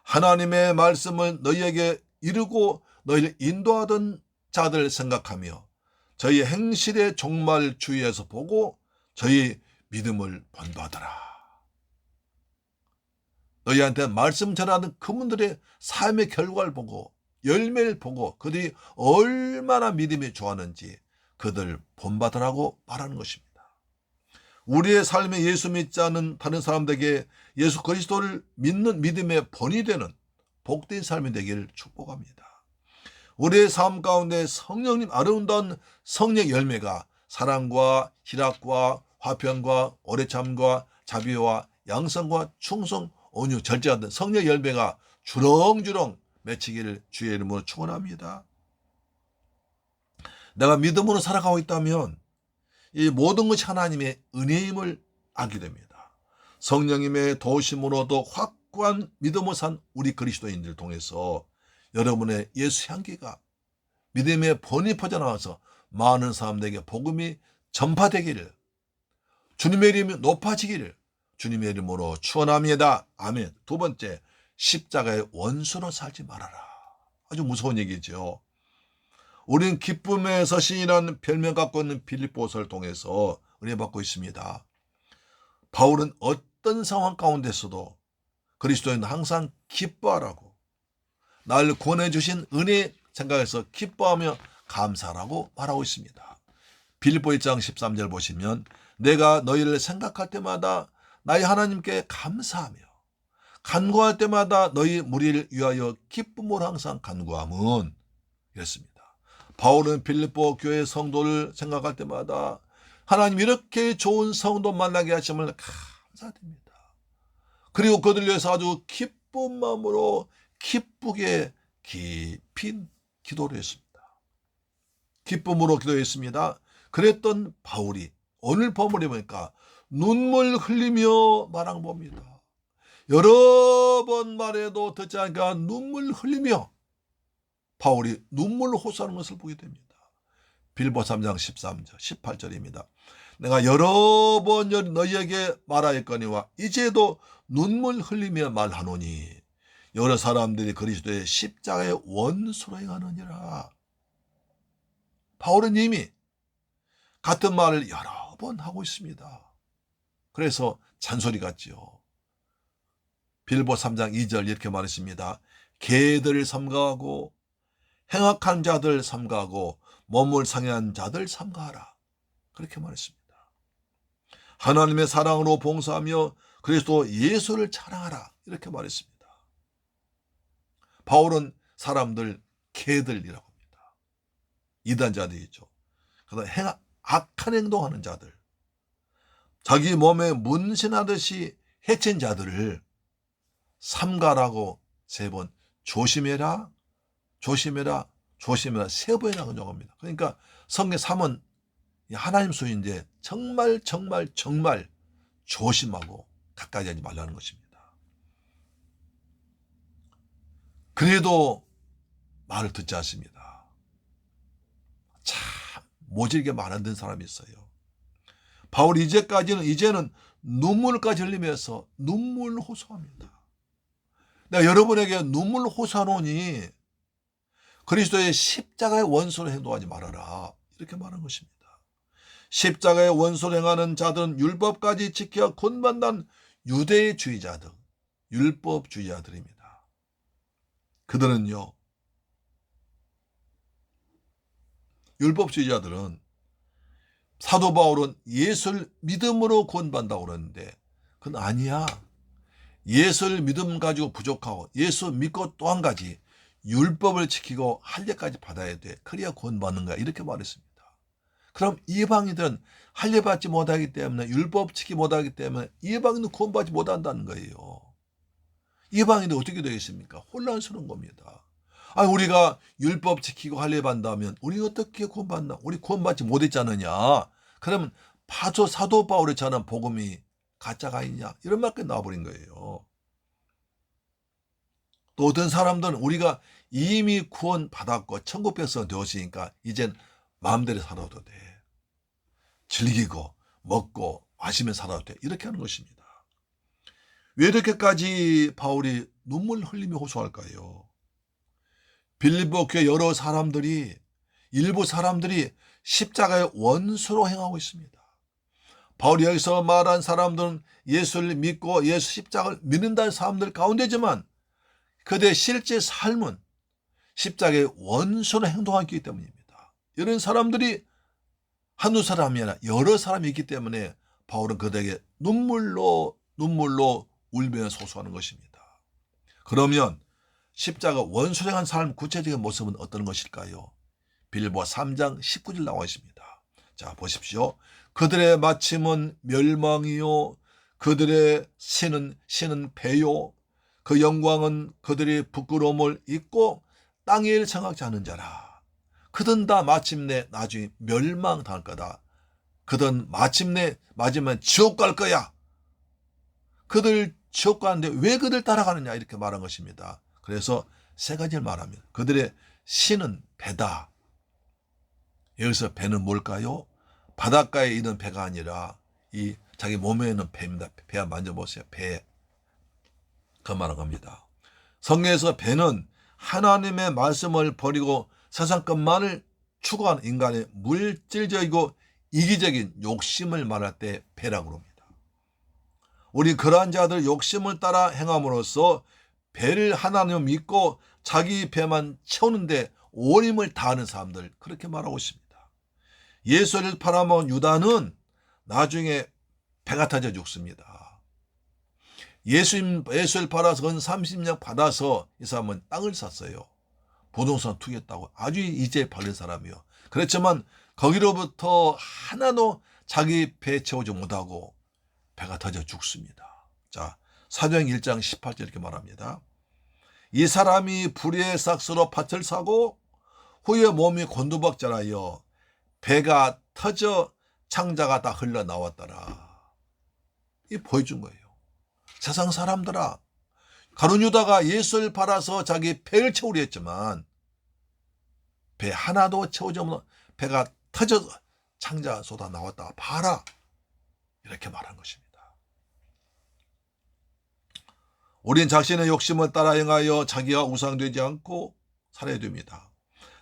Speaker 1: 하나님의 말씀을 너희에게 이루고 너희를 인도하던 자들 생각하며 저희 행실의 종말 주의에서 보고 저희 믿음을 본받아라. 너희한테 말씀 전하는 그분들의 삶의 결과를 보고 열매를 보고 그들이 얼마나 믿음이 좋았는지 그들 본받으라고 말하는 것입니다. 우리의 삶에 예수 믿지 않는 다른 사람들에게 예수 그리스도를 믿는 믿음의 본이 되는 복된 삶이 되기를 축복합니다. 우리의 삶 가운데 성령님 아름다운 성령 열매가 사랑과 희락과 화평과 오래 참과 자비와 양성과 충성, 온유, 절제 같은 성령 열매가 주렁주렁 맺히기를 주의 이름으로 축원합니다. 내가 믿음으로 살아가고 있다면 이 모든 것이 하나님의 은혜임을 알게 됩니다. 성령님의 도우심으로도 확고한 믿음을 산 우리 그리스도인들을 통해서 여러분의 예수 향기가 믿음의 본이 퍼져나와서 많은 사람들에게 복음이 전파되기를, 주님의 이름이 높아지기를 주님의 이름으로 축원합니다. 아멘. 두 번째, 십자가의 원수로 살지 말아라. 아주 무서운 얘기죠. 우리는 기쁨의 서신이라는 별명 갖고 있는 빌립보서를 통해서 은혜 받고 있습니다. 바울은 어떤 상황 가운데서도 그리스도인은 항상 기뻐하라고, 나를 구원해주신 은혜 생각해서 기뻐하며 감사하라고 말하고 있습니다. 빌립보 1장 13절 보시면 내가 너희를 생각할 때마다 나의 하나님께 감사하며 간구할 때마다 너희 무리를 위하여 기쁨으로 항상 간구함은 이랬습니다. 바울은 빌립보 교회 성도를 생각할 때마다 하나님 이렇게 좋은 성도 만나게 하심을 감사드립니다. 그리고 그들을 위해서 아주 기쁜 마음으로 기쁘게 깊이 기도를 했습니다. 기쁨으로 기도했습니다. 그랬던 바울이 오늘 본문에 보니까 눈물 흘리며 말한 겁니다. 여러 번 말해도 듣지 않으니까 눈물 흘리며 바울이 눈물로 호소하는 것을 보게 됩니다. 빌립보 3장 13절 18절입니다. 내가 여러 번 너희에게 말하였거니와 이제도 눈물 흘리며 말하노니 여러 사람들이 그리스도의 십자가의 원수로 행하느니라. 바울은 이미 같은 말을 여러 번 하고 있습니다. 그래서 잔소리 같지요. 빌립보 3장 2절 이렇게 말했습니다. 개들을 삼가하고 행악한 자들 삼가하고 몸을 상해한 자들 삼가하라. 그렇게 말했습니다. 하나님의 사랑으로 봉사하며 그리스도 예수를 찬양하라. 이렇게 말했습니다. 바울은 사람들 개들이라고 합니다. 이단자들이죠. 그래서 악한 행동하는 자들, 자기 몸에 문신하듯이 해친 자들을 삼가라고 3번 조심해라, 조심해라, 조심해라 3번이나 강조합니다. 그러니까 성경 3은 하나님 소유인데 정말 조심하고 가까이 하지 말라는 것입니다. 그래도 말을 듣지 않습니다. 참 모질게 말 안 듣는 사람이 있어요. 바울이 이제는 눈물까지 흘리면서 눈물 호소합니다. 내가 여러분에게 눈물 호소하노니 그리스도의 십자가의 원수로 행동하지 말아라. 이렇게 말한 것입니다. 십자가의 원수로 행하는 자들은 율법까지 지켜 곤반난 유대주의자들, 율법주의자들입니다. 그들은요, 율법주의자들은 사도 바울은 예수를 믿음으로 구원받는다고 그러는데 그건 아니야. 예수를 믿음 가지고 부족하고 예수 믿고 또 한 가지 율법을 지키고 할례까지 받아야 돼. 그래야 구원받는 거야. 이렇게 말했습니다. 그럼 이방인들은 할례 받지 못하기 때문에 율법 지키지 못하기 때문에 이방인은 구원받지 못한다는 거예요. 이방인은 어떻게 되겠습니까? 혼란스러운 겁니다. 우리가 율법 지키고 할례 받는다면 우리 어떻게 구원받나? 우리 구원받지 못했지 않느냐? 그러면 사도 바울이 전한 복음이 가짜가 아니냐? 이런 말까지 나와버린 거예요. 또 어떤 사람들은 우리가 이미 구원받았고 천국 백성 되었으니까 이젠 마음대로 살아도 돼. 즐기고 먹고 마시며 살아도 돼. 이렇게 하는 것입니다. 왜 이렇게까지 바울이 눈물 흘리며 호소할까요? 빌립보 교회 여러 사람들이, 일부 사람들이 십자가의 원수로 행하고 있습니다. 바울이 여기서 말한 사람들은 예수를 믿고 예수 십자가를 믿는다는 사람들 가운데지만 그들의 실제 삶은 십자가의 원수로 행동하기 때문입니다. 이런 사람들이 한두 사람이 아니라 여러 사람이 있기 때문에 바울은 그들에게 눈물로 울면서 호소하는 것입니다. 그러면 십자가 원수로 행한 사람 구체적인 모습은 어떤 것일까요? 빌립보 3장 19절 나와 있습니다. 자, 보십시오. 그들의 마침은 멸망이요, 그들의 신은 배요, 그 영광은 그들의 부끄러움을 잊고 땅에 일 생각지 않은 자라. 그든 다 마침내 나중에 멸망당할 거다. 그든 마침내 맞으면 지옥 갈 거야. 그들 지옥 가는데 왜 그들 따라가느냐 이렇게 말한 것입니다. 그래서 세 가지를 말합니다. 그들의 신은 배다. 여기서 배는 뭘까요? 바닷가에 있는 배가 아니라 이 자기 몸에 있는 배입니다. 배 한번 만져보세요. 배. 그 말한 겁니다. 성경에서 배는 하나님의 말씀을 버리고 세상 것만을 추구하는 인간의 물질적이고 이기적인 욕심을 말할 때 배라고 합니다. 우리 그러한 자들 욕심을 따라 행함으로써 배를 하나님을 믿고 자기 배만 채우는데 온 힘을 다하는 사람들, 그렇게 말하고 있습니다. 예수를 팔아먹은 유다는 나중에 배가 터져 죽습니다. 예수를 팔아서 근 30년 받아서 이 사람은 땅을 샀어요. 부동산 투기했다고 아주 이제 팔린 사람이요. 그렇지만 거기로부터 하나도 자기 배 채우지 못하고 배가 터져 죽습니다. 자, 사도행 1장 18절 이렇게 말합니다. 이 사람이 불의의 삭스로 밭을 사고 후에 몸이 곤두박질하여 배가 터져 창자가 다 흘러나왔더라. 이 보여준 거예요. 세상 사람들아, 가룟 유다가 예수를 팔아서 자기 배를 채우려 했지만 배 하나도 채우지 못한 배가 터져 창자 쏟아 나왔다. 봐라. 이렇게 말한 것입니다. 우린 자신의 욕심을 따라 행하여 자기가 우상되지 않고 살아야 됩니다.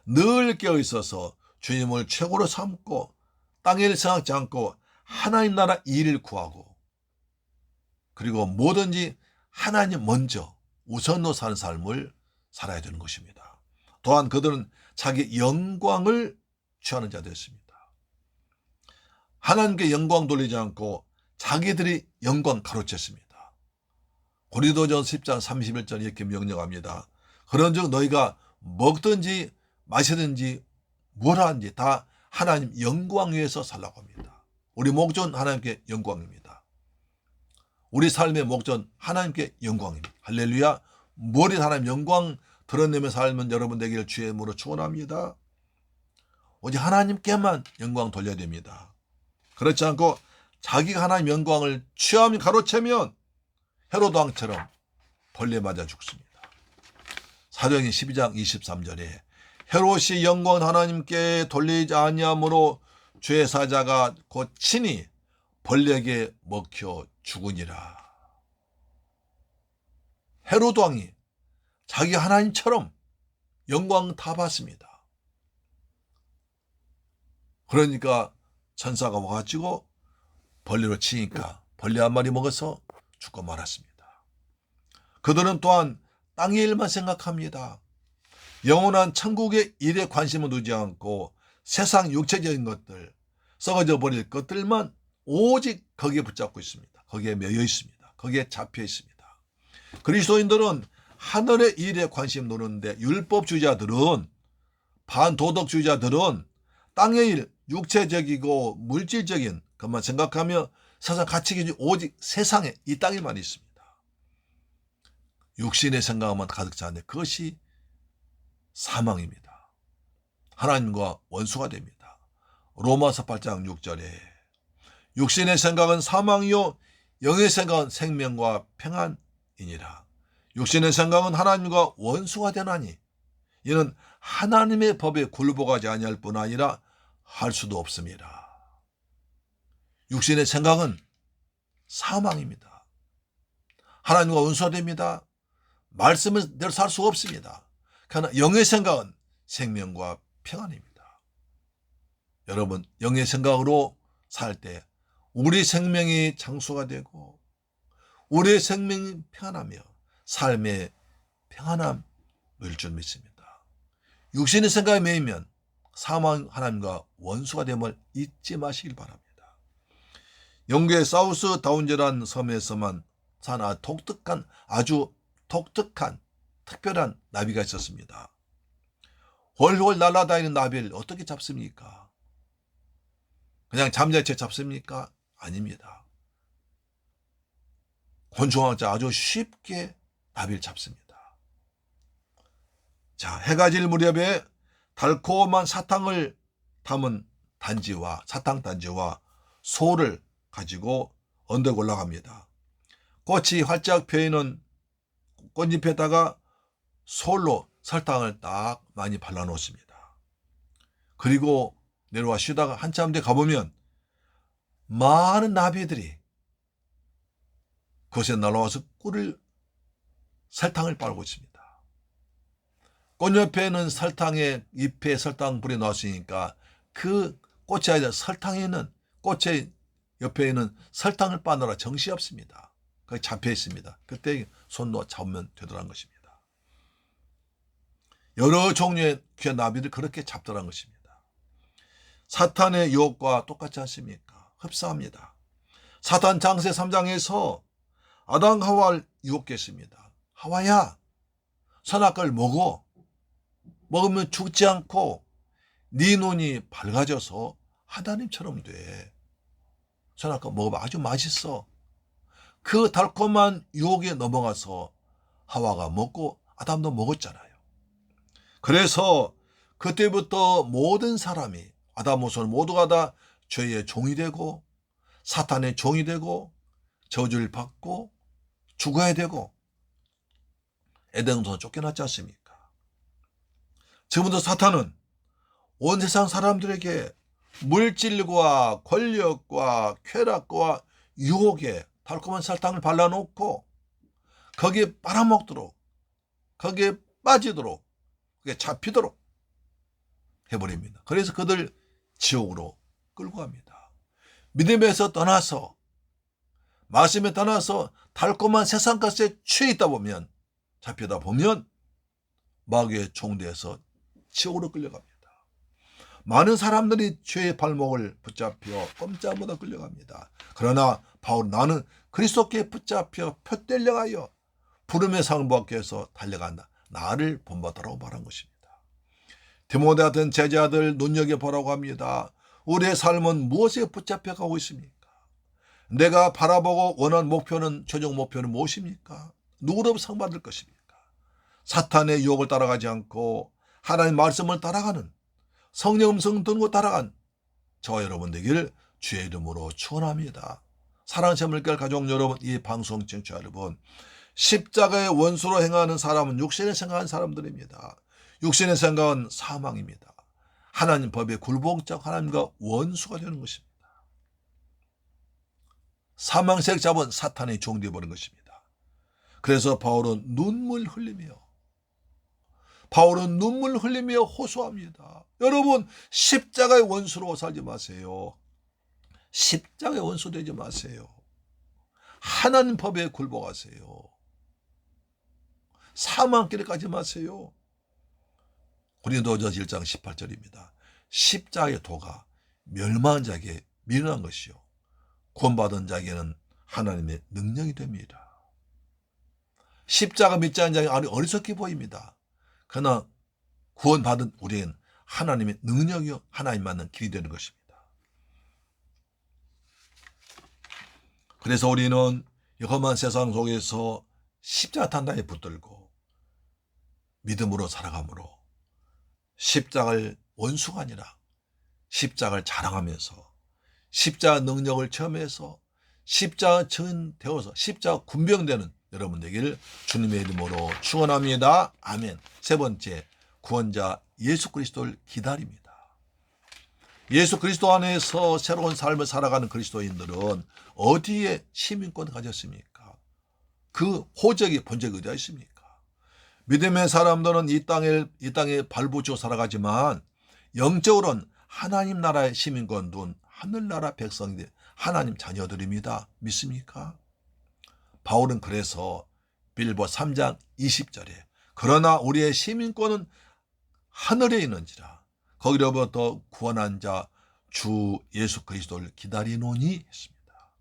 Speaker 1: 늘 깨어있어서 주님을 최고로 삼고 땅의 일 생각지 않고 하나님 나라 일을 구하고 그리고 뭐든지 하나님 먼저 우선으로 사는 삶을 살아야 되는 것입니다. 또한 그들은 자기 영광을 취하는 자들이었습니다. 하나님께 영광 돌리지 않고 자기들이 영광 가로챘습니다. 고린도전 10장 31절 이렇게 명령합니다. 그런즉 너희가 먹든지 마시든지 뭘 하든지 다 하나님 영광 위해서 살라고 합니다. 우리 목전 하나님께 영광입니다. 우리 삶의 목전 하나님께 영광입니다. 할렐루야. 머리 하나님 영광 드러내며 살면 여러분 되기를 주의 이름으로 축원합니다. 오직 하나님께만 영광 돌려야 됩니다. 그렇지 않고 자기가 하나님 영광을 취하며 가로채면 헤로드 왕처럼 벌레 맞아 죽습니다. 사도행전 12장 23절에 헤롯이 영광 하나님께 돌리지 아니하므로 주의 사자가 곧 친히 벌레에게 먹혀 죽으니라. 헤로드 왕이 자기 하나님처럼 영광 다 받습니다. 그러니까 천사가 와가지고 벌레로 치니까 벌레 한 마리 먹어서 죽고 말았습니다. 그들은 또한 땅의 일만 생각합니다. 영원한 천국의 일에 관심을 두지 않고 세상 육체적인 것들, 썩어져 버릴 것들만 오직 거기에 붙잡고 있습니다. 거기에 매여 있습니다. 거기에 잡혀 있습니다. 그리스도인들은 하늘의 일에 관심 두는데 율법주의자들은, 반도덕주의자들은 땅의 일, 육체적이고 물질적인 것만 생각하며 세상 가치 기준이 오직 세상에 이 땅에만 있습니다. 육신의 생각만 가득 차는데 그것이 사망입니다. 하나님과 원수가 됩니다. 로마서 8장 6절에 육신의 생각은 사망이요 영의 생각은 생명과 평안이니라. 육신의 생각은 하나님과 원수가 되나니 이는 하나님의 법에 굴복하지 아니할 뿐 아니라 할 수도 없습니다. 육신의 생각은 사망입니다. 하나님과 원수가 됩니다. 말씀대로 살 수가 없습니다. 그러나 영의 생각은 생명과 평안입니다. 여러분, 영의 생각으로 살 때 우리 생명이 장수가 되고 우리의 생명이 평안하며 삶의 평안함일 줄 믿습니다. 육신의 생각에 매이면 사망 하나님과 원수가 됨을 잊지 마시길 바랍니다. 영국의 사우스 다운즈라는 섬에서만 산 아주 독특한 특별한 나비가 있었습니다. 훨훨 날아다니는 나비를 어떻게 잡습니까? 그냥 잠자리채 잡습니까? 아닙니다. 곤충학자 아주 쉽게 나비를 잡습니다. 자, 해가 질 무렵에 달콤한 사탕을 담은 사탕 단지와 소를 가지고 언덕에 올라갑니다. 꽃이 활짝 펴있는 꽃잎에다가 솔로 설탕을 딱 많이 발라놓습니다. 그리고 내려와 쉬다가 한참 뒤에 가보면 많은 나비들이 그곳에 날아와서 설탕을 빨고 있습니다. 꽃 옆에는 설탕에 잎에 설탕 뿌려 놨으니까 그 꽃이 아니라 꽃의 옆에 있는 설탕을 빠느라 정신없습니다. 거기 잡혀 있습니다. 그때 손 잡으면 되더란 것입니다. 여러 종류의 귀한 나비를 그렇게 잡더란 것입니다. 사탄의 유혹과 똑같지 않습니까? 흡사합니다. 사탄 장세 3장에서 아담 하와를 유혹했습니다. 하와야, 선악과를 먹으면 죽지 않고 네 눈이 밝아져서 하나님처럼 돼. 선악과 먹으면 아주 맛있어. 그 달콤한 유혹에 넘어가서 하와가 먹고 아담도 먹었잖아요. 그래서 그때부터 모든 사람이 아담 후손 모두가 다 죄의 종이 되고 사탄의 종이 되고 저주를 받고 죽어야 되고 에덴에서 쫓겨났지 않습니까? 지금부터 사탄은 온 세상 사람들에게 물질과 권력과 쾌락과 유혹에 달콤한 설탕을 발라놓고 거기에 빨아먹도록, 거기에 빠지도록, 거기에 잡히도록 해버립니다. 그래서 그들 지옥으로 끌고 갑니다. 믿음에서 떠나서, 말씀에 떠나서 달콤한 세상 것에 취해 있다 보면, 잡히다 보면 마귀의 종대에서 지옥으로 끌려갑니다. 많은 사람들이 죄의 발목을 붙잡혀 꼼짝보다 끌려갑니다. 그러나 바울 나는 그리스도께 붙잡혀 푯대려가여 부름의 상을 받기 위해서 달려간다. 나를 본받으라고 말한 것입니다. 디모데 같은 제자들 눈여겨보라고 합니다. 우리의 삶은 무엇에 붙잡혀 가고 있습니까? 내가 바라보고 원하는 목표는, 최종 목표는 무엇입니까? 누구로 상 받을 것입니까? 사탄의 유혹을 따라가지 않고 하나님의 말씀을 따라가는, 성령 음성 듣고 따라간 저와 여러분 되기를 주의 이름으로 축원합니다. 사랑하는 새물결 가족 여러분, 이 방송 청취자 여러분, 십자가의 원수로 행하는 사람은 육신에 생각하는 사람들입니다. 육신의 생각은 사망입니다. 하나님 법에 굴복적 하나님과 원수가 되는 것입니다. 사망색 잡은 사탄의 종되어 버린 것입니다. 그래서 바울은 눈물 흘리며 호소합니다. 여러분, 십자가의 원수로 살지 마세요. 십자가의 원수 되지 마세요. 하나님 법에 굴복하세요. 사망길에 가지 마세요. 고린도전서 1장 18절입니다. 십자가의 도가 멸망한 자에게 미련한 것이요 구원받은 자에게는 하나님의 능력이 됩니다. 십자가 믿지 않는 자에게 어리석게 보입니다. 그러나 구원받은 우리는 하나님의 능력이요 하나님 만난 길이 되는 것입니다. 그래서 우리는 이 험한 세상 속에서 십자가 단단히 붙들고 믿음으로 살아감으로 십자가를 원수가 아니라 십자가를 자랑하면서 십자가 능력을 체험해서 십자가 증인 되어서 십자가 군병되는 여러분 되기를 주님의 이름으로 축원합니다. 아멘. 세 번째, 구원자 예수 그리스도를 기다립니다. 예수 그리스도 안에서 새로운 삶을 살아가는 그리스도인들은 어디에 시민권을 가졌습니까? 그 호적이 본적이 어디가 있습니까? 믿음의 사람들은 이 땅에 발붙여 살아가지만 영적으로는 하나님 나라의 시민권 둔 하늘나라 백성들, 하나님 자녀들입니다. 믿습니까? 바울은 그래서 빌보 3장 20절에 그러나 우리의 시민권은 하늘에 있는지라 거기로부터 구원한 자 주 예수 그리스도를 기다리노니 했습니다.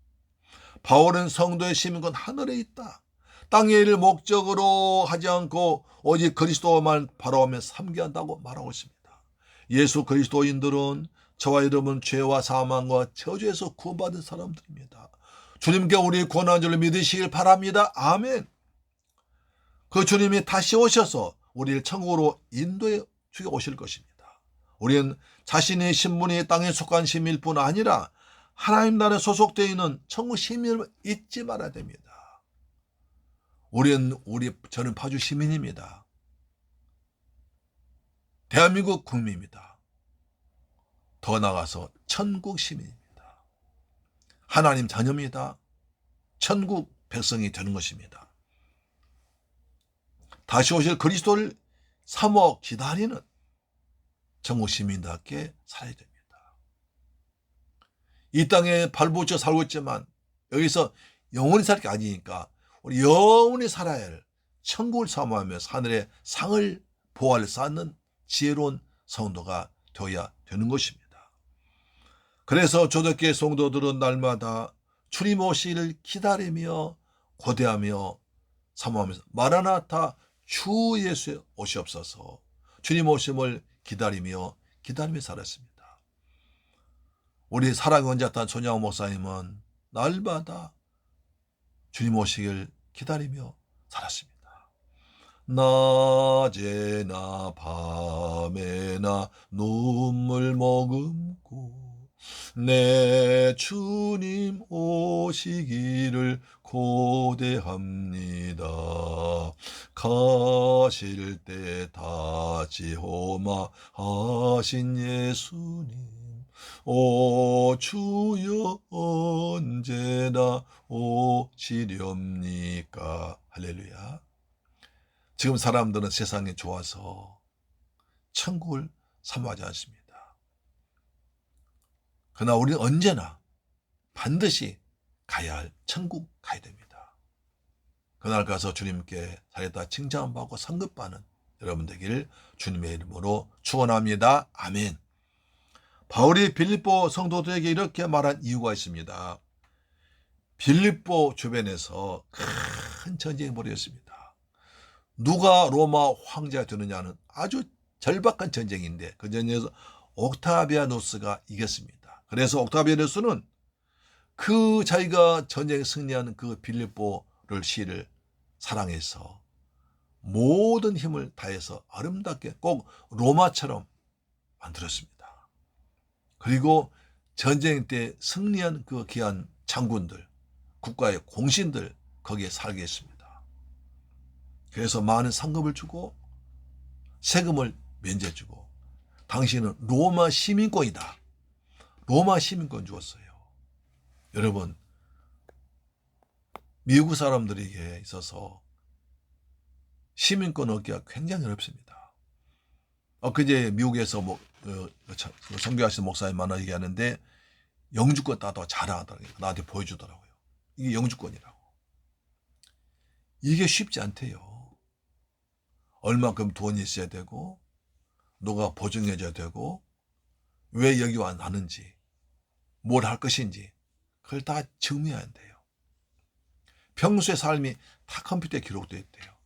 Speaker 1: 바울은 성도의 시민권 하늘에 있다. 땅의 일을 목적으로 하지 않고 오직 그리스도만 바라보며 섬겨야 한다고 말하고 있습니다. 예수 그리스도인들은 저와 여러분 죄와 사망과 저주에서 구원받은 사람들입니다. 주님께 우리 구원한 줄을 믿으시길 바랍니다. 아멘. 그 주님이 다시 오셔서 우리를 천국으로 인도해 주게 오실 것입니다. 우리는 자신의 신분이 땅에 속한 시민일 뿐 아니라 하나님 나라에 소속되어 있는 천국 시민을 잊지 말아야 됩니다. 저는 파주 시민입니다. 대한민국 국민입니다. 더 나아가서 천국 시민입니다. 하나님 자녀입니다. 천국 백성이 되는 것입니다. 다시 오실 그리스도를 사모하고 기다리는 천국 시민답게 살아야 됩니다. 이 땅에 발붙여 살고 있지만 여기서 영원히 살 게 아니니까 우리 영원히 살아야 할 천국을 사모하면서 하늘의 상을 보화를 쌓는 지혜로운 성도가 되어야 되는 것입니다. 그래서 초대교회 성도들은 날마다 주님 오시기를 기다리며 고대하며 사모하면서 마라나타 주 예수의 오시옵소서 주님 오심을 기다리며 살았습니다. 우리 사랑의 원자탄 손양호 목사님은 날마다 주님 오시길 기다리며 살았습니다. 낮에나 밤에나 눈물 머금고 내 주님 오시기를 고대합니다. 가실 때 다시 오마하신 예수님 오 주여 언제나 오시렵니까? 할렐루야. 지금 사람들은 세상이 좋아서 천국을 사모하지 않습니다. 그러나 우리는 언제나 반드시 가야 할 천국 가야 됩니다. 그날 가서 주님께 잘했다 칭찬받고 상급받는 여러분 되기를 주님의 이름으로 축원합니다. 아멘. 바울이 빌립보 성도들에게 이렇게 말한 이유가 있습니다. 빌립보 주변에서 큰 전쟁이 벌어졌습니다. 누가 로마 황제가 되느냐는 아주 절박한 전쟁인데 그 전쟁에서 옥타비아누스가 이겼습니다. 그래서 옥타비아누스는 그 자기가 전쟁에 승리한 그 빌립보를 시를 사랑해서 모든 힘을 다해서 아름답게 꼭 로마처럼 만들었습니다. 그리고 전쟁 때 승리한 그 귀한 장군들, 국가의 공신들 거기에 살게 했습니다. 그래서 많은 상급을 주고 세금을 면제해주고 당신은 로마 시민권이다. 로마 시민권 주었어요. 여러분, 미국 사람들에게 있어서 시민권 얻기가 굉장히 어렵습니다. 엊그제 미국에서 선교하시는 목사님 만나 얘기하는데 영주권 따다가 자랑하더라고요. 나한테 보여주더라고요. 이게 영주권이라고. 이게 쉽지 않대요. 얼마큼 돈이 있어야 되고 누가 보증해줘야 되고 왜 여기 왔는지 뭘 할 것인지 그걸 다 증명해야 한대요. 평소의 삶이 다 컴퓨터에 기록되어 있대요.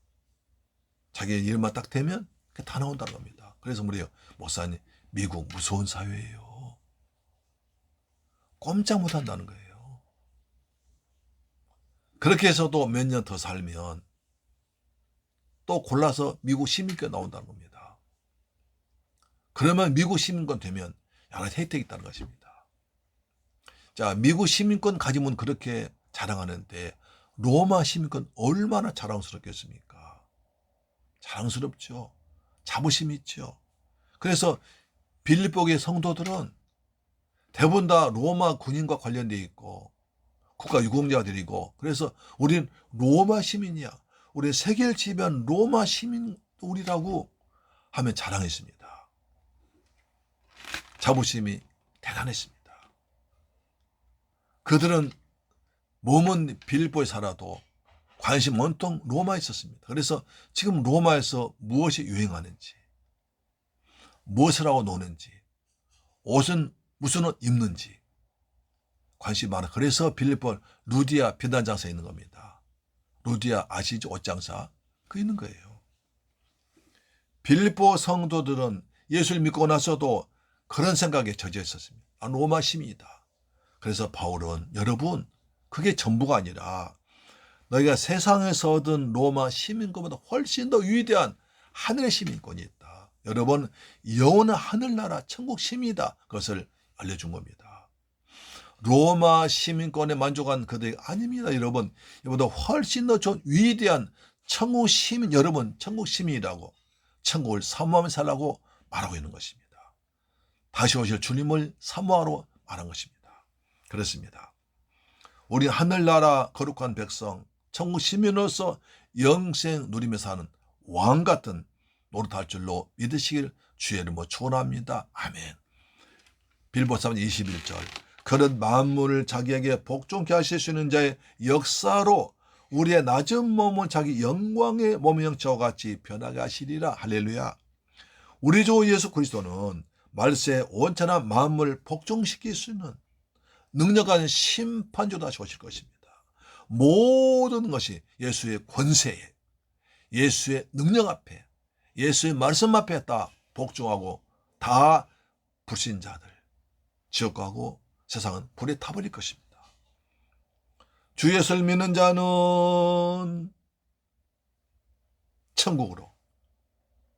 Speaker 1: 자기 일만 딱 되면 그게 다 나온다는 겁니다. 그래서 우리 목사님 미국 무서운 사회예요. 꼼짝 못한다는 거예요. 그렇게 해서도 몇 년 더 살면 또 골라서 미국 시민권 나온다는 겁니다. 그러면 미국 시민권 되면 여러 혜택이 있다는 것입니다. 자, 미국 시민권 가지면 그렇게 자랑하는데 로마 시민권 얼마나 자랑스럽겠습니까? 자랑스럽죠. 자부심 있죠. 그래서 빌립보의 성도들은 대부분 다 로마 군인과 관련되어 있고 국가 유공자들이고 그래서 우리는 로마 시민이야. 우리 세계를 지배한 로마 시민 우리라고 하면 자랑했습니다. 자부심이 대단했습니다. 그들은 몸은 빌립보에 살아도 관심 온통 로마에 있었습니다. 그래서 지금 로마에서 무엇이 유행하는지, 무엇을 하고 노는지, 옷은 무슨 옷 입는지 관심이 많아. 그래서 빌립보 루디아 비단장사에 있는 겁니다. 루디아 아시죠? 옷장사. 그 있는 거예요. 빌립보 성도들은 예수를 믿고 나서도 그런 생각에 젖어 있었습니다. 로마 시민이다. 그래서 바울은 여러분 그게 전부가 아니라 너희가 세상에서 얻은 로마 시민권보다 훨씬 더 위대한 하늘의 시민권이 있다. 여러분 영원한 하늘나라 천국 시민이다. 그것을 알려준 겁니다. 로마 시민권에 만족한 그들이 아닙니다. 여러분 이보다 훨씬 더 좋은 위대한 천국 시민, 여러분 천국 시민이라고 천국을 사모하며 살라고 말하고 있는 것입니다. 다시 오실 주님을 사모하러 말한 것입니다. 그렇습니다. 우리 하늘나라 거룩한 백성 천국 시민으로서 영생 누리며 사는 왕 같은 노릇할 줄로 믿으시길 주의 이름으로 축원합니다. 아멘. 빌립보 3장 21절 그런 만물을 자기에게 복종케 하실 수 있는 자의 역사로 우리의 낮은 몸을 자기 영광의 몸의 형체와 같이 변하게 하시리라. 할렐루야. 우리 주 예수 그리스도는 말세에 온전한 만물을 복종시킬 수 있는 능력한 심판주로 다시 오실 것입니다. 모든 것이 예수의 권세에, 예수의 능력 앞에, 예수의 말씀 앞에 다 복종하고 다 불신자들 지옥 가고 세상은 불에 타버릴 것입니다. 주 예수를 믿는 자는 천국으로,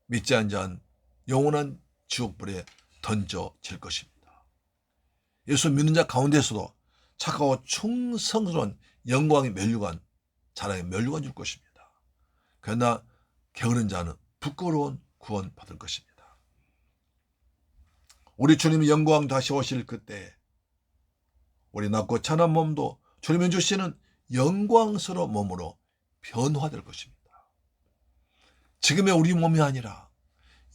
Speaker 1: 믿지 않은 자는 영원한 지옥불에 던져질 것입니다. 예수 믿는 자 가운데서도 착하고 충성스러운 영광의 면류관, 자랑의 면류관 줄 것입니다. 그러나 게으른 자는 부끄러운 구원 받을 것입니다. 우리 주님이 영광 다시 오실 그때 우리 낮고 찬한 몸도 주님이 주시는 영광스러운 몸으로 변화될 것입니다. 지금의 우리 몸이 아니라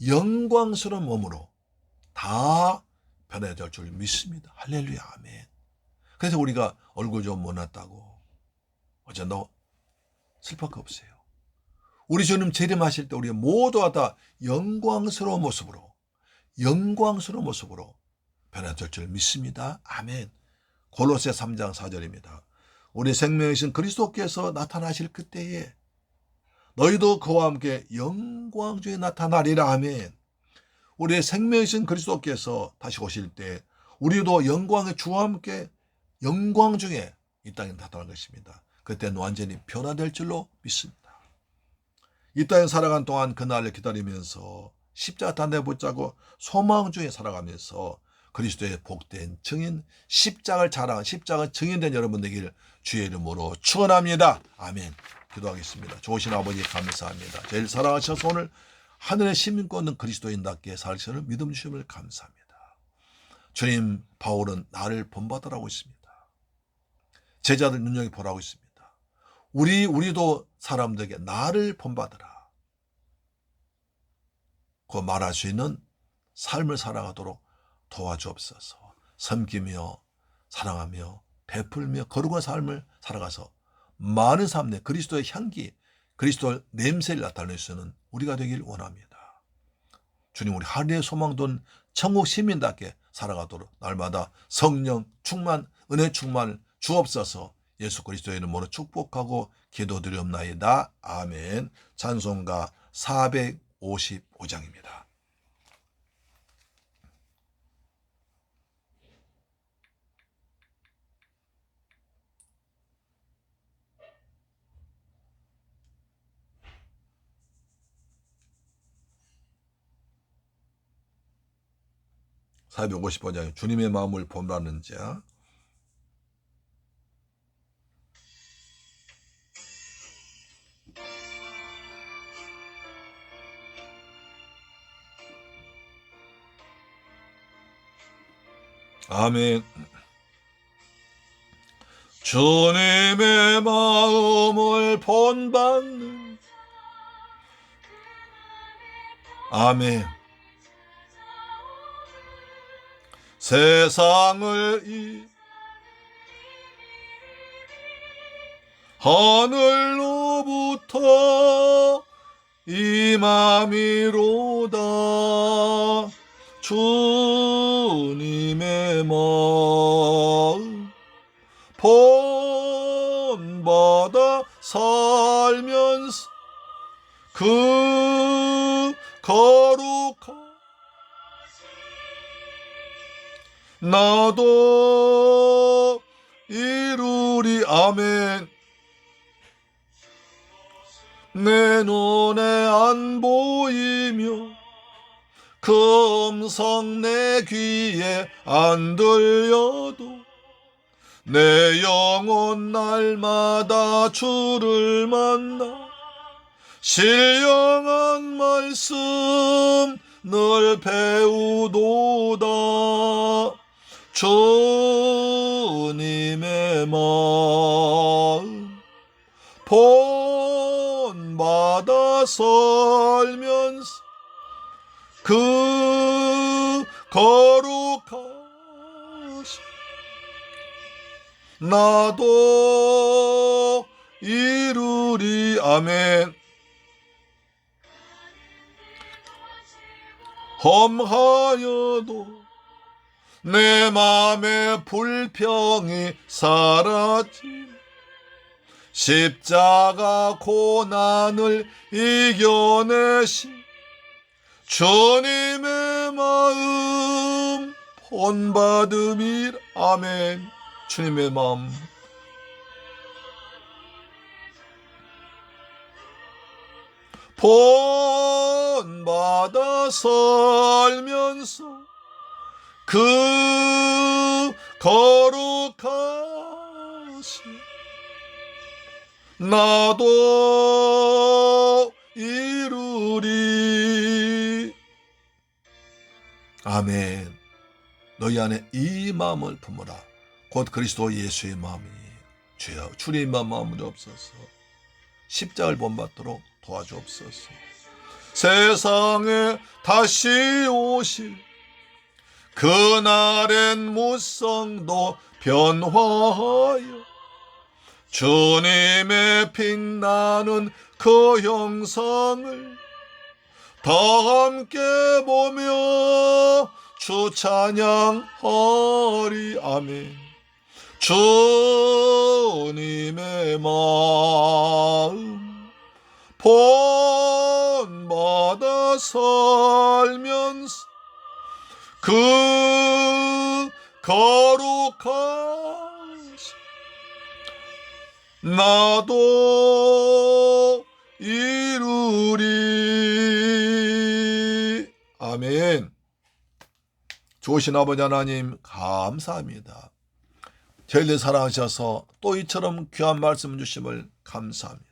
Speaker 1: 영광스러운 몸으로 다 변해야 될 줄 믿습니다. 할렐루야. 아멘. 그래서 우리가 얼굴 좀 못났다고 어쩐다고 슬플 거 없어요. 우리 주님 재림하실 때 우리 모두가 다 영광스러운 모습으로 변해야 될 줄 믿습니다. 아멘. 골로새 3장 4절입니다. 우리 생명이신 그리스도께서 나타나실 그때에 너희도 그와 함께 영광 중에 나타나리라. 아멘. 우리의 생명이신 그리스도께서 다시 오실 때 우리도 영광의 주와 함께 영광 중에 이 땅에 나타날 것입니다. 그때는 완전히 변화될 줄로 믿습니다. 이 땅에 살아간 동안 그날을 기다리면서 십자가 단에 붙잡고 소망 중에 살아가면서 그리스도의 복된 증인, 십자가를 자랑한 십자가 증인된 여러분 되기를 주의 이름으로 축원합니다. 아멘. 기도하겠습니다. 좋으신 아버지 감사합니다. 제일 사랑하셔서 오늘 하늘의 시민권은 그리스도인답게 살시는 믿음 주심을 감사합니다. 주님, 바울은 나를 본받으라고 있습니다. 제자들 눈여겨보라고 있습니다. 우리도 사람들에게 나를 본받으라. 그 말할 수 있는 삶을 살아가도록 도와주옵소서. 섬기며 사랑하며 베풀며 거룩한 삶을 살아가서 많은 사람 내 그리스도의 향기, 그리스도의 냄새를 나타낼 수 있는 우리가 되길 원합니다. 주님, 우리 하늘의 소망돈 천국 시민답게 살아가도록 날마다 성령 충만, 은혜 충만을 주옵소서. 예수 그리스도의 이름으로 축복하고 기도드리옵나이다. 아멘. 찬송가 455장입니다. (455장) 주님의 마음을 본받는 자. 아멘. 주님의 마음을 본받는 아멘. 세상을 하늘로부터 임함이로다. 주님의 마음 본받아 살면서 그 거룩한 나도 이루리. 아멘. 내 눈에 안 보이며 그 음성 내 귀에 안 들려도 내 영혼 날마다 주를 만나 신령한 말씀 늘 배우도다. 주님의 마음 본받아 살면서 그 거룩하신 나도 이루리. 아멘. 험하여도 내 맘의 불평이 사라지 십자가 고난을 이겨내신 주님의 마음 본받음이라. 아멘. 주님의 마음 본받아 살면서 그 거룩하신 나도 이루리. 아멘. 너희 안에 이 마음을 품으라. 곧 그리스도 예수의 마음이 주여 주님의 마음을 없어서 십자가를 본받도록 도와주옵소서. 세상에 다시 오실 그날엔 무성도 변화하여 주님의 빛나는 그 형상을 다 함께 보며 주 찬양하리. 아멘. 주님의 마음 본받아 살면서 그 거룩하신 나도 이루리. 아멘. 좋으신 아버지 하나님 감사합니다. 저희를 사랑하셔서 또 이처럼 귀한 말씀 주심을 감사합니다.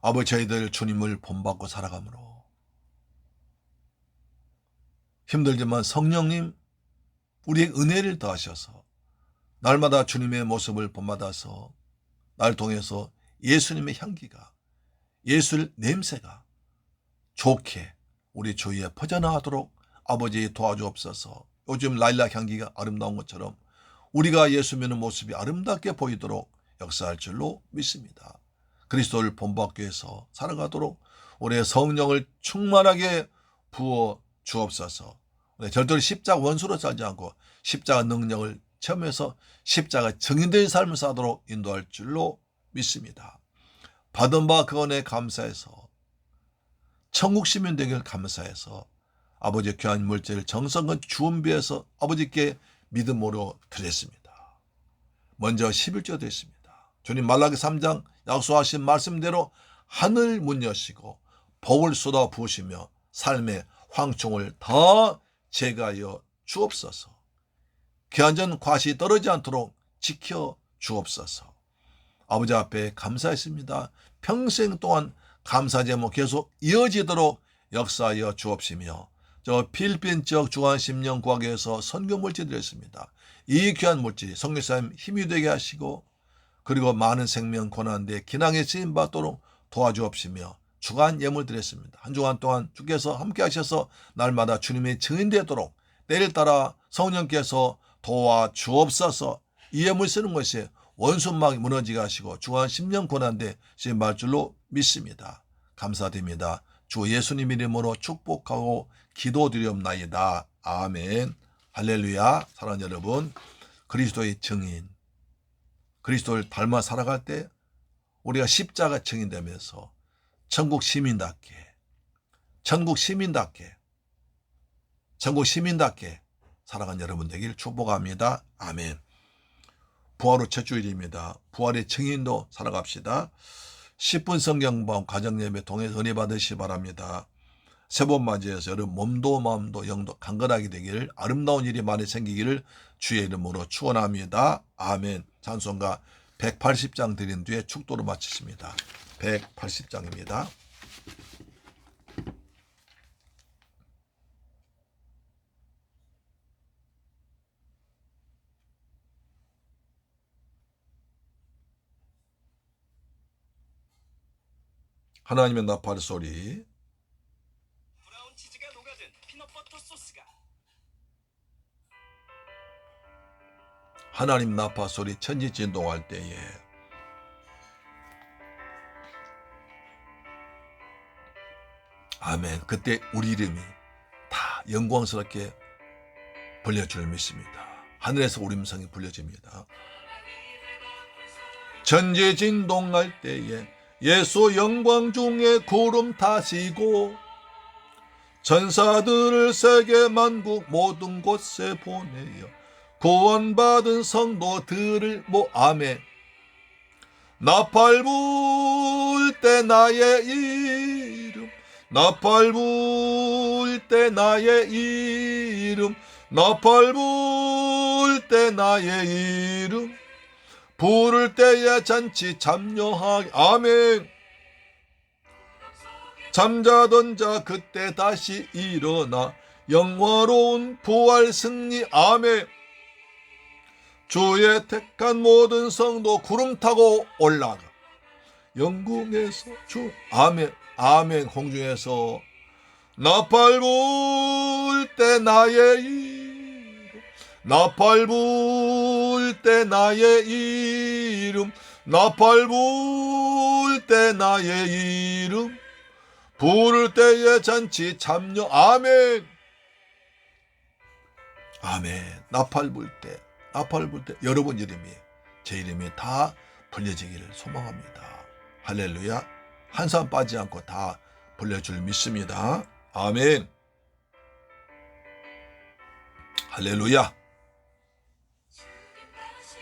Speaker 1: 아버지, 저희들 주님을 본받고 살아가므로 힘들지만 성령님 우리의 은혜를 더하셔서 날마다 주님의 모습을 본받아서 날 통해서 예수님의 향기가, 예수의 냄새가 좋게 우리 주위에 퍼져나가도록 아버지 도와주옵소서. 요즘 라일락 향기가 아름다운 것처럼 우리가 예수 믿는 모습이 아름답게 보이도록 역사할 줄로 믿습니다. 그리스도를 본받기 위해서 살아가도록 우리의 성령을 충만하게 부어 주옵소서. 절대로 십자가 원수로 살지 않고 십자가 능력을 체험해서 십자가 증인된 삶을 사도록 인도할 줄로 믿습니다. 받은 바 그 은혜에 감사해서 천국 시민 되기를 감사해서 아버지의 귀한 물질을 정성껏 준비해서 아버지께 믿음으로 드렸습니다. 먼저 11조 드렸습니다. 주님 말라기 3장 약속하신 말씀대로 하늘 문 여시고 복을 쏟아 부으시며 삶의 황충을 다 제거하여 주옵소서. 귀한전 과시 떨어지지 않도록 지켜 주옵소서. 아버지 앞에 감사했습니다. 평생 동안 감사 제목 계속 이어지도록 역사하여 주옵시며 저 필리핀 지역 중환심령 구하교에서 선교 물질 드렸습니다. 이 귀한 물질이 성교사님 힘이 되게 하시고 그리고 많은 생명 고난대 기낭에 쓰임받도록 도와주옵시며 주간 예물 드렸습니다. 한 주간 동안 주께서 함께 하셔서 날마다 주님의 증인 되도록 때를 따라 성령께서 도와주옵소서. 이 예물 쓰는 것이 원수막이 무너지게 하시고 주간 10년 고난되신 말줄로 믿습니다. 감사드립니다. 주 예수님 이름으로 축복하고 기도드리옵나이다. 아멘. 할렐루야. 사랑하는 여러분, 그리스도의 증인, 그리스도를 닮아 살아갈 때 우리가 십자가 증인되면서 천국 시민답게 살아간 여러분 되길 축복합니다. 아멘. 부활 후 첫 주일입니다. 부활의 증인도 살아갑시다. 10분 성경봉 가정예배 통해서 은혜 받으시기 바랍니다. 새봄 맞이해서 여러분 몸도 마음도 영도 강건하게 되기를, 아름다운 일이 많이 생기기를 주의 이름으로 축원합니다. 아멘. 찬송가 180장 드린 뒤에 축도로 마치십니다. 180장입니다. 하나님의 나팔 소리.
Speaker 2: 브라운 치즈가 녹아든 피넛버터 소스가.
Speaker 1: 하나님 나팔 소리 천지 진동할 때에 아멘. 그때 우리 이름이 다 영광스럽게 불려줄 줄 믿습니다. 하늘에서 우리 음성이 불려집니다. 천지 진동할 때에 예수 영광 중에 구름 타시고 전사들을 세계 만국 모든 곳에 보내어 구원받은 성도들을 아멘. 나팔 불 때 나의 이름, 나팔 불 때 나의 이름, 나팔 불 때 나의 이름, 부를 때에 잔치 참여하게. 아멘. 잠자던 자 그때 다시 일어나 영화로운 부활 승리. 아멘. 주의 택한 모든 성도 구름 타고 올라가 영궁에서 주. 아멘. 아멘. 공중에서 나팔 불 때 나의 이름, 나팔 불 때 나의 이름, 나팔 불 때 나의 이름, 부를 때에 잔치 참여. 아멘. 아멘. 나팔 불 때 여러분 이름이, 제 이름이 다 불려지기를 소망합니다. 할렐루야. 한 사람 빠지지 않고 다 불려줄 믿습니다. 아멘. 할렐루야.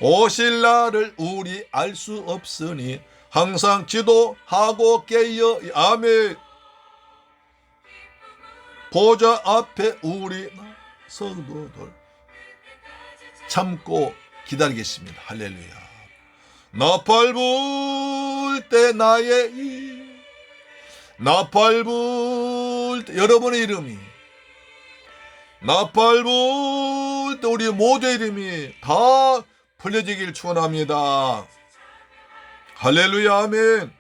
Speaker 1: 오실 날을 우리 알 수 없으니 항상 기도하고 깨어. 아멘. 보좌 앞에 우리 성도들 참고 기다리겠습니다. 할렐루야. 나팔 불 때 나의 이, 나팔 불 때 여러분의 이름이, 나팔 불 때 우리 모두의 이름이 다 불려지길 축원합니다. 할렐루야. 아멘.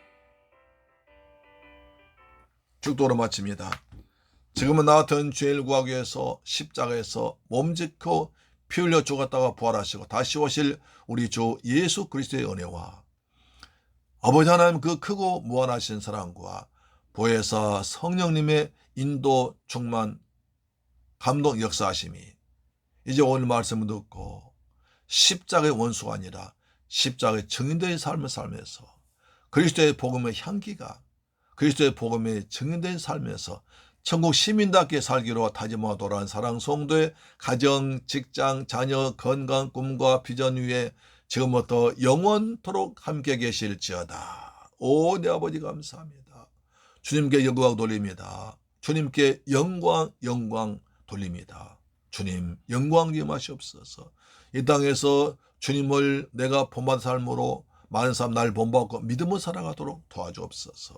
Speaker 1: 축도로 마칩니다. 지금은 나 같은 죄를 구하기 위해서 십자가에서 몸짓고 피 흘려 죽었다가 부활하시고 다시 오실 우리 주 예수 그리스도의 은혜와 아버지 하나님 그 크고 무한하신 사랑과 보혜사 성령님의 인도 충만 감동 역사하심이 이제 오늘 말씀을 듣고 십자가의 원수가 아니라 십자가의 증인된 삶을 살면서 그리스도의 복음의 향기가 그리스도의 복음의 증인된 삶에서 천국 시민답게 살기로 다짐하고 돌아온 사랑 성도의 가정, 직장, 자녀, 건강, 꿈과 비전 위에 지금부터 영원토록 함께 계실지어다. 오, 내 아버지 감사합니다. 주님께 영광 돌립니다. 주님께 영광 돌립니다. 주님 영광 임하시옵소서. 이 땅에서 주님을 내가 본받은 삶으로 많은 사람 날 본받고 믿음을 살아가도록 도와주옵소서.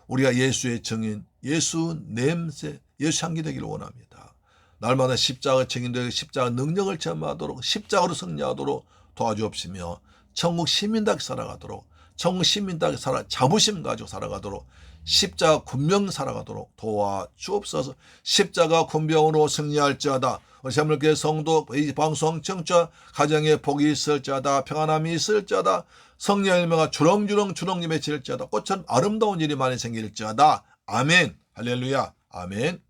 Speaker 1: 우리가 예수의 증인, 예수 냄새, 예수 향기 되기를 원합니다. 날마다 십자가 증인되고 십자가 능력을 체험하도록 십자가로 승리하도록 도와주옵시며 천국 시민답게 살아가도록 천국 시민답게 자부심 가지고 살아가도록 십자가 군병 살아가도록 도와주옵소서. 십자가 군병으로 승리할지어다. 우리 새물교회 성도, 이 방송 청취자 가정에 복이 있을지어다. 평안함이 있을지어다. 성령 열매가 주렁주렁 맺힐지어다. 꽃처럼 아름다운 일이 많이 생길지어다. 아멘. 할렐루야. 아멘.